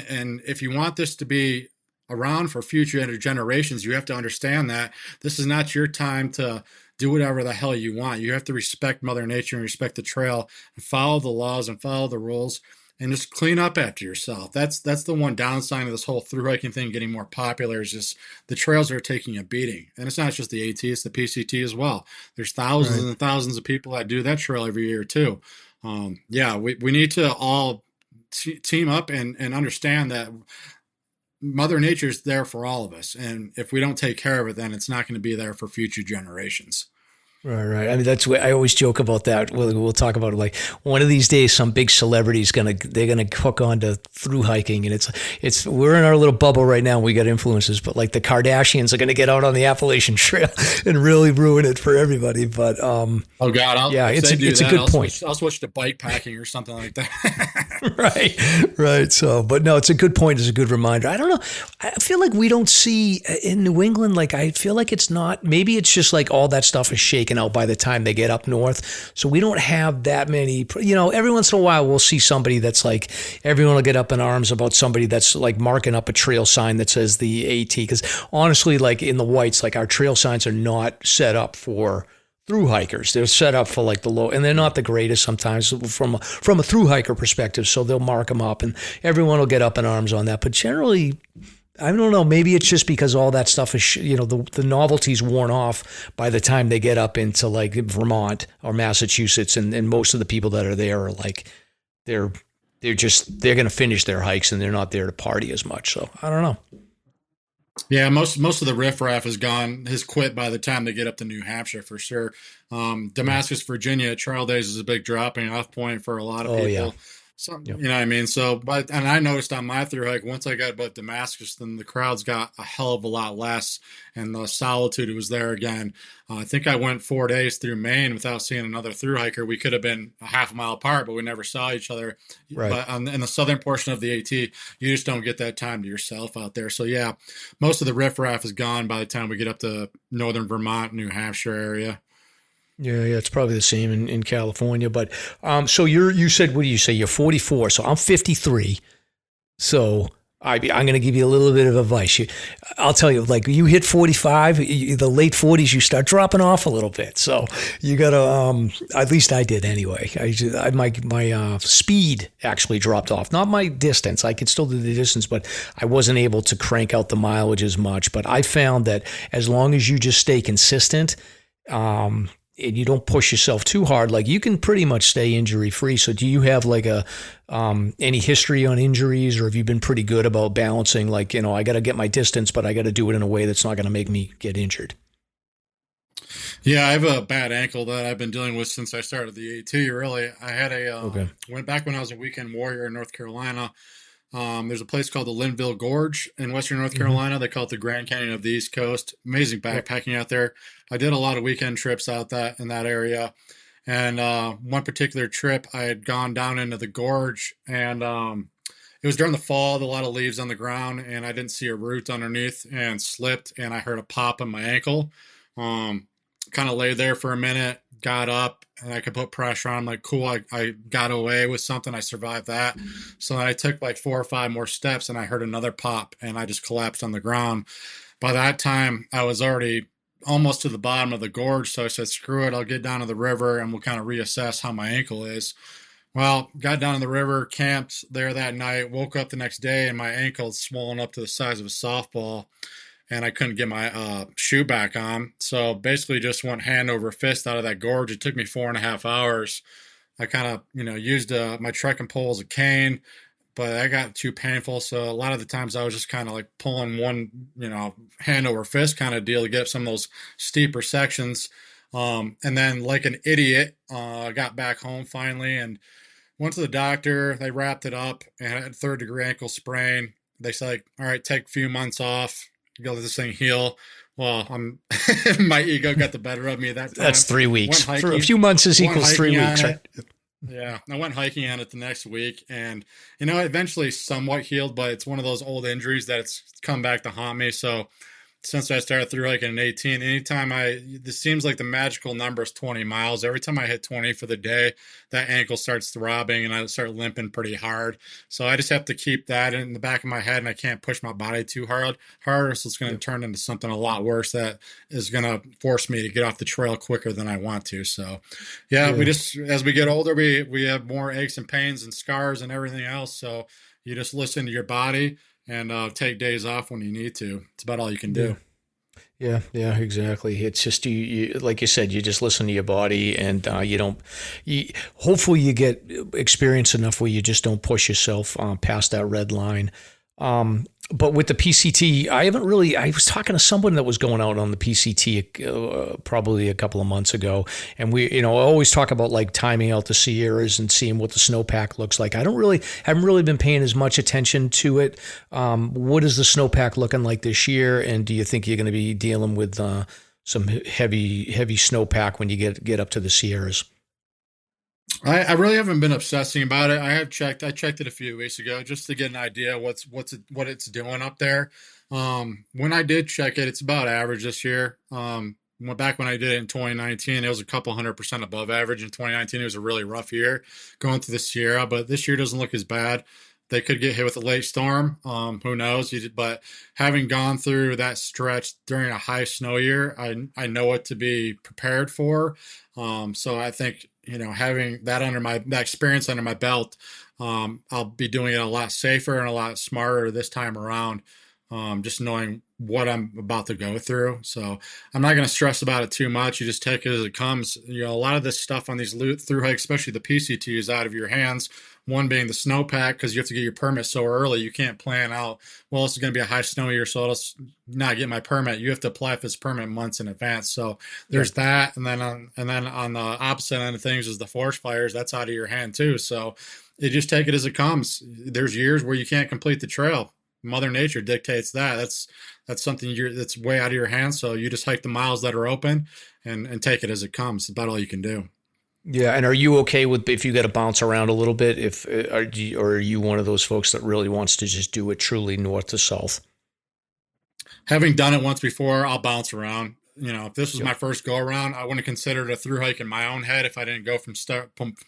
S5: And if you want this to be around for future generations, you have to understand that this is not your time to do whatever the hell you want. You have to respect Mother Nature and respect the trail and follow the laws and follow the rules and just clean up after yourself. That's the one downside of this whole thru hiking thing getting more popular is just the trails are taking a beating. And it's not just the AT, it's the PCT as well. There's thousands and thousands of people that do that trail every year too. We need to all team up and understand that Mother Nature's there for all of us. And if we don't take care of it, then it's not going to be there for future generations.
S2: Right. I mean, that's what I always joke about that. We'll talk about it like one of these days, some big celebrity's they're going to hook on to thru hiking. And it's, we're in our little bubble right now. We got influences, but like the Kardashians are going to get out on the Appalachian Trail and really ruin it for everybody. But,
S5: oh God.
S2: it's a good point.
S5: I'll switch to bike packing or something like that.
S2: Right. So, but no, it's a good point. It's a good reminder. I don't know. I feel like we don't see in New England, like, I feel like it's not, maybe it's just like all that stuff is shaken out by the time they get up north. So we don't have that many, every once in a while we'll see somebody that's like, everyone will get up in arms about somebody that's like marking up a trail sign that says the AT. Because honestly, like in the whites, like our trail signs are not set up for thru hikers. They're set up for like the low, and they're not the greatest sometimes from a thru hiker perspective. So they'll mark them up, and everyone will get up in arms on that. But generally, I don't know. Maybe it's just because all that stuff is, the novelty's worn off by the time they get up into like Vermont or Massachusetts, and most of the people that are there are like they're going to finish their hikes and they're not there to party as much. So I don't know.
S5: Yeah, most of the riffraff has quit by the time they get up to New Hampshire for sure. Damascus, Virginia, trial days is a big dropping off point for a lot of people.
S2: Yeah.
S5: So, you know what I mean? So, and I noticed on my thru hike, once I got about Damascus, then the crowds got a hell of a lot less, and the solitude was there again. I think I went 4 days through Maine without seeing another thru hiker. We could have been a half a mile apart, but we never saw each other.
S2: Right.
S5: But in the southern portion of the AT, you just don't get that time to yourself out there. So yeah, most of the riffraff is gone by the time we get up to northern Vermont, New Hampshire area.
S2: Yeah, it's probably the same in California. But so you said, what do you say? You're 44, so I'm 53. So I'm going to give you a little bit of advice. I'll tell you, like you hit 45, the late 40s, you start dropping off a little bit. So you got to, at least I did anyway. My speed actually dropped off, not my distance. I could still do the distance, but I wasn't able to crank out the mileage as much. But I found that as long as you just stay consistent, and you don't push yourself too hard, like you can pretty much stay injury free. So do you have like any history on injuries, or have you been pretty good about balancing, like, I got to get my distance, but I got to do it in a way that's not going to make me get injured?
S5: Yeah, I have a bad ankle that I've been dealing with since I started the AT. Really, I had went back when I was a weekend warrior in North Carolina. There's a place called the Linville Gorge in Western North Carolina. They call it the Grand Canyon of the East Coast. Amazing backpacking out there. I did a lot of weekend trips out in that area. And one particular trip, I had gone down into the gorge, and it was during the fall, a lot of leaves on the ground, and I didn't see a root underneath and slipped, and I heard a pop in my ankle. Kind of lay there for a minute, got up, and I could put pressure on. I'm like, cool, I got away with something. I survived that. So I took like 4 or 5 more steps, and I heard another pop, and I just collapsed on the ground. By that time, I was already almost to the bottom of the gorge. So I said, screw it, I'll get down to the river, and we'll kind of reassess how my ankle is. Well, got down to the river, camped there that night, woke up the next day, and my ankle's swollen up to the size of a softball. And I couldn't get my shoe back on. So basically just went hand over fist out of that gorge. It took me 4.5 hours. I kind of, used my trekking pole as a cane, but that got too painful. So a lot of the times I was just kind of like pulling one, hand over fist kind of deal to get up some of those steeper sections. And then like an idiot, I got back home finally and went to the doctor. They wrapped it up and I had 3rd-degree ankle sprain. They said, like, all right, take a few months off. Go let this thing heal. Well, my ego got the better of me that time.
S2: That's 3 weeks. For a few months is equals 3 weeks, right?
S5: Yeah. I went hiking on it the next week and, eventually somewhat healed, but it's one of those old injuries that it's come back to haunt me. So since I started through hiking in 18, anytime this seems like the magical number is 20 miles. Every time I hit 20 for the day, that ankle starts throbbing and I start limping pretty hard. So I just have to keep that in the back of my head and I can't push my body too hard. So it's going to turn into something a lot worse that is going to force me to get off the trail quicker than I want to. So yeah. We just, as we get older, we have more aches and pains and scars and everything else. So you just listen to your body and take days off when you need to. It's about all you can do.
S2: Yeah, exactly. It's just, you like you said, you just listen to your body and hopefully you get experience enough where you just don't push yourself past that red line. But with the PCT, I was talking to someone that was going out on the PCT probably a couple of months ago. And we, always talk about like timing out the Sierras and seeing what the snowpack looks like. haven't really been paying as much attention to it. What is the snowpack looking like this year? And do you think you're going to be dealing with some heavy snowpack when you get up to the Sierras?
S5: I really haven't been obsessing about it. I checked it a few weeks ago just to get an idea what it's doing up there. When I did check it, it's about average this year. Back when I did it in 2019, it was a couple 100% above average. In 2019, it was a really rough year going through the Sierra, but this year doesn't look as bad. They could get hit with a late storm. Who knows? But having gone through that stretch during a high snow year, I know what to be prepared for. So I think, having that that experience under my belt, I'll be doing it a lot safer and a lot smarter this time around. Just knowing what I'm about to go through. So I'm not going to stress about it too much. You just take it as it comes. A lot of this stuff on these thru hikes, especially the PCT, is out of your hands. One being the snowpack, because you have to get your permit so early. You can't plan out, well, this is going to be a high snow year, so I'll just not get my permit. You have to apply for this permit months in advance. So there's that. And then on the opposite end of things is the forest fires. That's out of your hand too. So you just take it as it comes. There's years where you can't complete the trail. Mother Nature dictates that. That's something that's way out of your hands. So you just hike the miles that are open and take it as it comes. It's about all you can do.
S2: Yeah, and are you okay with if you got to bounce around a little bit? Or are you one of those folks that really wants to just do it truly north to south?
S5: Having done it once before, I'll bounce around. If this was my first go around, I wouldn't consider it a thru hike in my own head if I didn't go from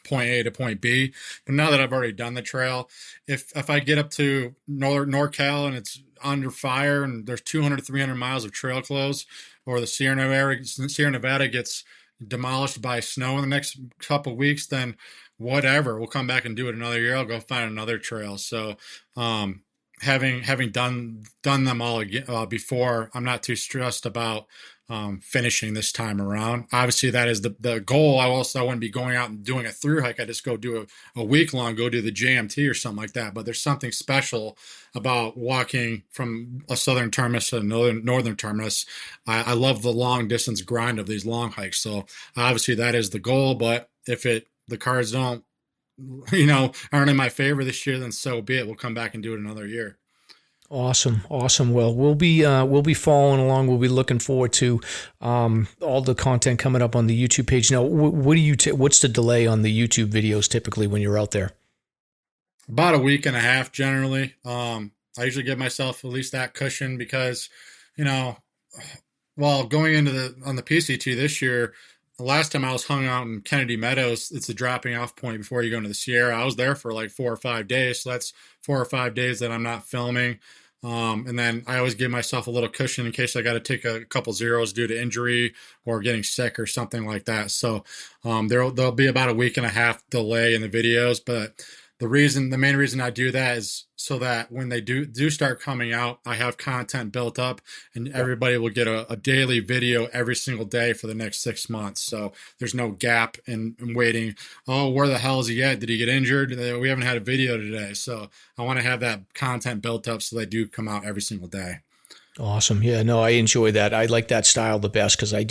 S5: point A to point B. But now that I've already done the trail, if I get up to NorCal and it's under fire and there's 200, 300 miles of trail closed, or the Sierra Nevada gets demolished by snow in the next couple of weeks, then whatever, we'll come back and do it another year. I'll go find another trail. So, having done them all again, before, I'm not too stressed about finishing this time around. Obviously, that is the goal. I wouldn't be going out and doing a thru hike. I just go do a week long, go do the JMT or something like that. But there's something special about walking from a southern terminus to a northern terminus. I love the long distance grind of these long hikes. So obviously that is the goal. But if the cards don't, aren't in my favor this year, then so be it. We'll come back and do it another year.
S2: Awesome. Well, we'll be following along. We'll be looking forward to all the content coming up on the YouTube page. Now, what's the delay on the YouTube videos typically when you're out there?
S5: About a week and a half generally. I usually give myself at least that cushion because, going on the PCT this year, the last time I was hung out in Kennedy Meadows, it's a dropping off point before you go into the Sierra. I was there for like 4 or 5 days. So that's 4 or 5 days that I'm not filming. And then I always give myself a little cushion in case I got to take a couple zeros due to injury or getting sick or something like that. So there'll be about a week and a half delay in the videos. But the main reason I do that is so that when they do start coming out, I have content built up and everybody will get a daily video every single day for the next 6 months. So there's no gap in waiting. Oh, where the hell is he at? Did he get injured? We haven't had a video today. So I want to have that content built up so they do come out every single day.
S2: Awesome. Yeah, no, I enjoy that. I like that style the best because I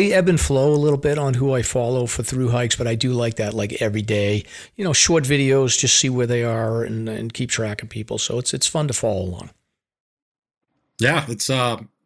S2: ebb and flow a little bit on who I follow for thru hikes, but I do like that like every day, short videos, just see where they are and keep track of people. So it's fun to follow along.
S5: Yeah, it's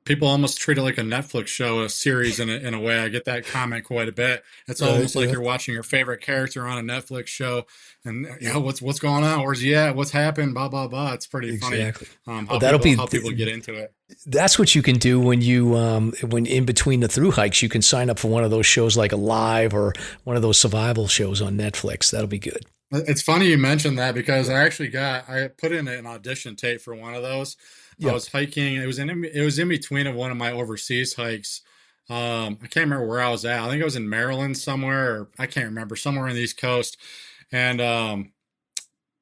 S5: people almost treat it like a Netflix show, a series in a way. I get that comment quite a bit. It's almost like you're watching your favorite character on a Netflix show, and what's going on? Where's he at? What's happened? Blah blah blah. It's pretty funny. How people get into it.
S2: That's what you can do when in between the thru hikes, you can sign up for one of those shows like a live or one of those survival shows on Netflix. That'll be good.
S5: It's funny you mentioned that because I put in an audition tape for one of those. Yep. I was hiking. It was in between of one of my overseas hikes. I can't remember where I was at. I think I was in Maryland somewhere, or I can't remember, somewhere on the East Coast. And I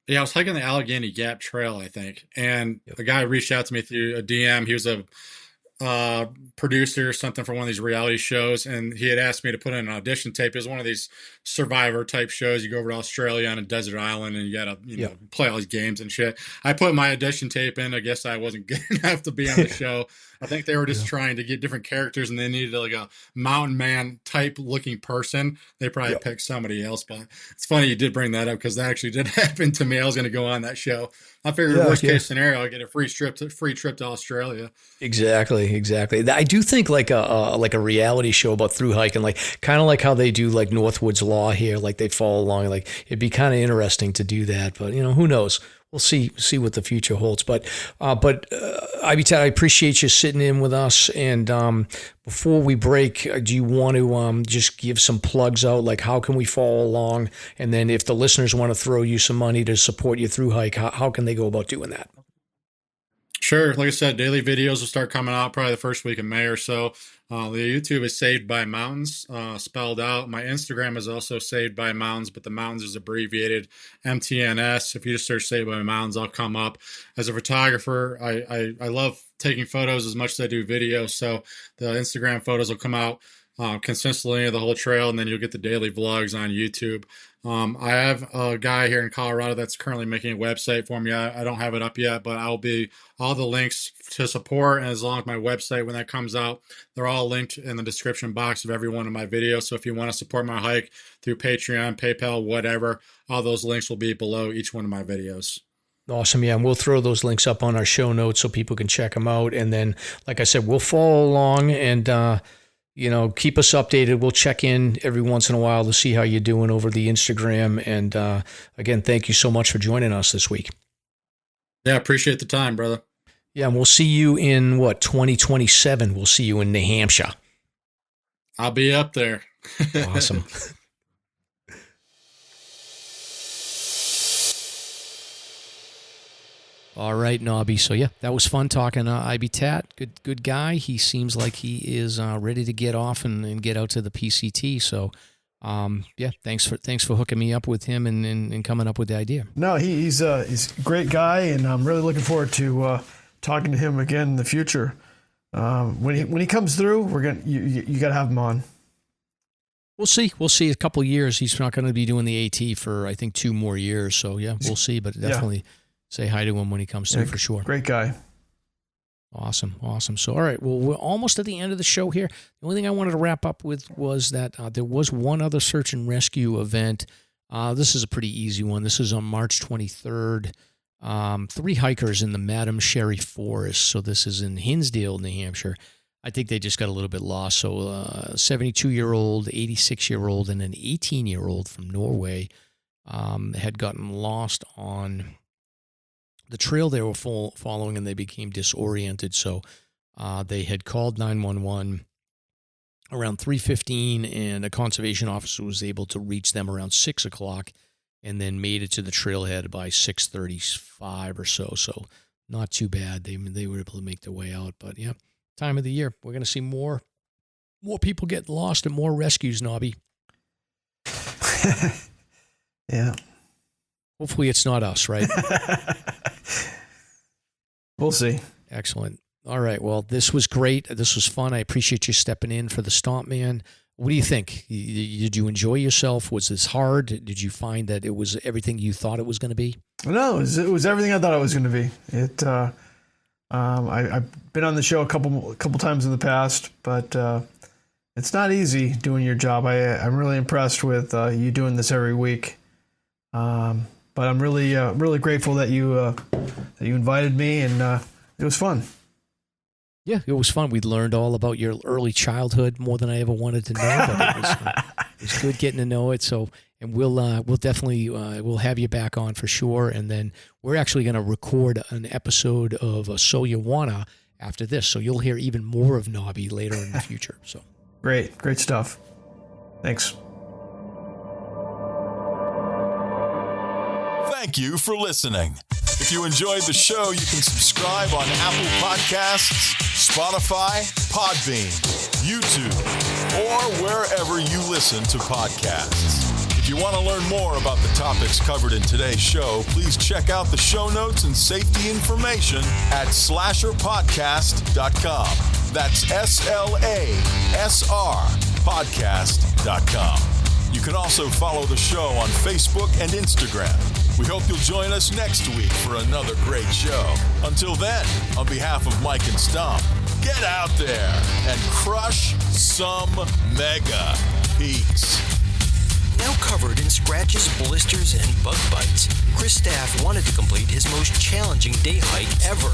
S5: was hiking the Allegheny Gap Trail, I think. And a guy reached out to me through a DM. He was a producer or something for one of these reality shows, and he had asked me to put in an audition tape. It was one of these Survivor type shows. You go over to Australia on a desert island and you gotta play all these games and shit. I put my audition tape in. I guess I wasn't good enough to be on the show. I think they were just trying to get different characters, and they needed like a mountain man type looking person. They probably picked somebody else, but it's funny you did bring that up because that actually did happen to me. I was going to go on that show. I figured worst case scenario, I get a free trip to Australia.
S2: Exactly. I do think like a reality show about through hiking, like kind of like how they do like Northwoods Law here, like they follow along. Like it'd be kind of interesting to do that, but who knows? We'll see what the future holds. But IBTAT, I appreciate you sitting in with us. And before we break, do you want to just give some plugs out? Like how can we follow along? And then if the listeners want to throw you some money to support you through hike, how can they go about doing that?
S5: Sure. Like I said, daily videos will start coming out probably the first week of May or so. The YouTube is Saved by Mountains, spelled out. My Instagram is also Saved by Mountains, but the Mountains is abbreviated MTNS. If you just search Saved by Mountains, I'll come up. As a photographer, I love taking photos as much as I do videos, so the Instagram photos will come out consistently of the whole trail, and then you'll get the daily vlogs on YouTube. I have a guy here in Colorado that's currently making a website for me. I don't have it up yet, but I'll be all the links to support, and as long as my website, when that comes out, they're all linked in the description box of every one of my videos. So if you want to support my hike through Patreon, PayPal, whatever, all those links will be below each one of my videos.
S2: Awesome. Yeah. And we'll throw those links up on our show notes so people can check them out. And then, like I said, we'll follow along and, keep us updated. We'll check in every once in a while to see how you're doing over the Instagram. And again, thank you so much for joining us this week.
S5: Yeah, appreciate the time, brother.
S2: Yeah, and we'll see you in 2027. We'll see you in New Hampshire.
S5: I'll be up there.
S2: Awesome. All right, Knobbie. So yeah, that was fun talking IBTAT. Good guy. He seems like he is ready to get off and get out to the PCT. So thanks for hooking me up with him and coming up with the idea.
S3: No, he's a great guy, and I'm really looking forward to talking to him again in the future. When he comes through, you got to have him on.
S2: We'll see. A couple of years. He's not going to be doing the AT for I think 2 more years. So yeah, we'll see. But definitely. Say hi to him when he comes through for sure.
S3: Great guy.
S2: Awesome. So, all right. Well, we're almost at the end of the show here. The only thing I wanted to wrap up with was that there was one other search and rescue event. This is a pretty easy one. This is on March 23rd. 3 hikers in the Madam Sherry Forest. So this is in Hinsdale, New Hampshire. I think they just got a little bit lost. So a 72-year-old, 86-year-old, and an 18-year-old from Norway had gotten lost on the trail they were following, and they became disoriented. So they had called 911 around 3:15, and a conservation officer was able to reach them around 6 o'clock, and then made it to the trailhead by 6:35 or so. So not too bad. They were able to make their way out. But yeah, time of the year, we're going to see more people get lost and more rescues, Knobbie.
S3: Yeah.
S2: Hopefully it's not us, right?
S3: We'll see.
S2: Excellent. All right. Well, this was great. This was fun. I appreciate you stepping in for the Stomp, man. What do you think? Did you enjoy yourself? Was this hard? Did you find that it was everything you thought it was going to be?
S3: No, it was everything I thought it was going to be. I've been on the show a couple times in the past, but it's not easy doing your job. I'm really impressed with you doing this every week. But I'm really grateful that you invited me, and it was fun.
S2: Yeah, it was fun. We learned all about your early childhood, more than I ever wanted to know. But it was good getting to know it. So, and we'll definitely we'll have you back on for sure. And then we're actually going to record an episode of So You Wanna after this, so you'll hear even more of Knobbie later in the future. So
S3: great stuff. Thanks.
S1: Thank you for listening. If you enjoyed the show, you can subscribe on Apple Podcasts, Spotify, Podbean, YouTube, or wherever you listen to podcasts. If you want to learn more about the topics covered in today's show, please check out the show notes and safety information at SLASRPodcast.com. That's SLASR podcast.com. You can also follow the show on Facebook and Instagram. We hope you'll join us next week for another great show. Until then, on behalf of Mike and Stomp, get out there and crush some mega peaks.
S6: Now covered in scratches, blisters, and bug bites, Chris Staff wanted to complete his most challenging day hike ever.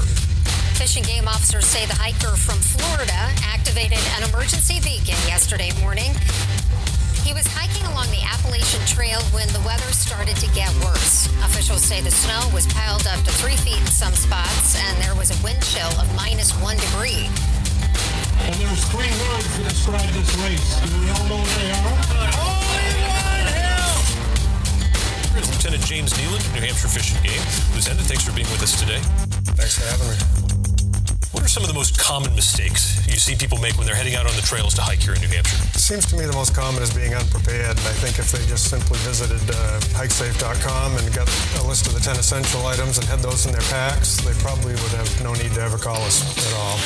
S7: Fish and Game officers say the hiker from Florida activated an emergency beacon yesterday morning. He was hiking along the Appalachian Trail when the weather started to get worse. Officials say the snow was piled up to 3 feet in some spots, and there was a wind chill of -1 degree.
S8: And there's 3 words to describe this race. Do we all know what they are?
S9: Here's Lieutenant James Nealon, New Hampshire Fish and Game. Lieutenant, thanks for being with us today.
S10: Thanks for having me.
S9: What are some of the most common mistakes you see people make when they're heading out on the trails to hike here in New Hampshire?
S10: It seems to me the most common is being unprepared, and I think if they just simply visited hikesafe.com and got a list of the 10 essential items and had those in their packs, they probably would have no need to ever call us at all.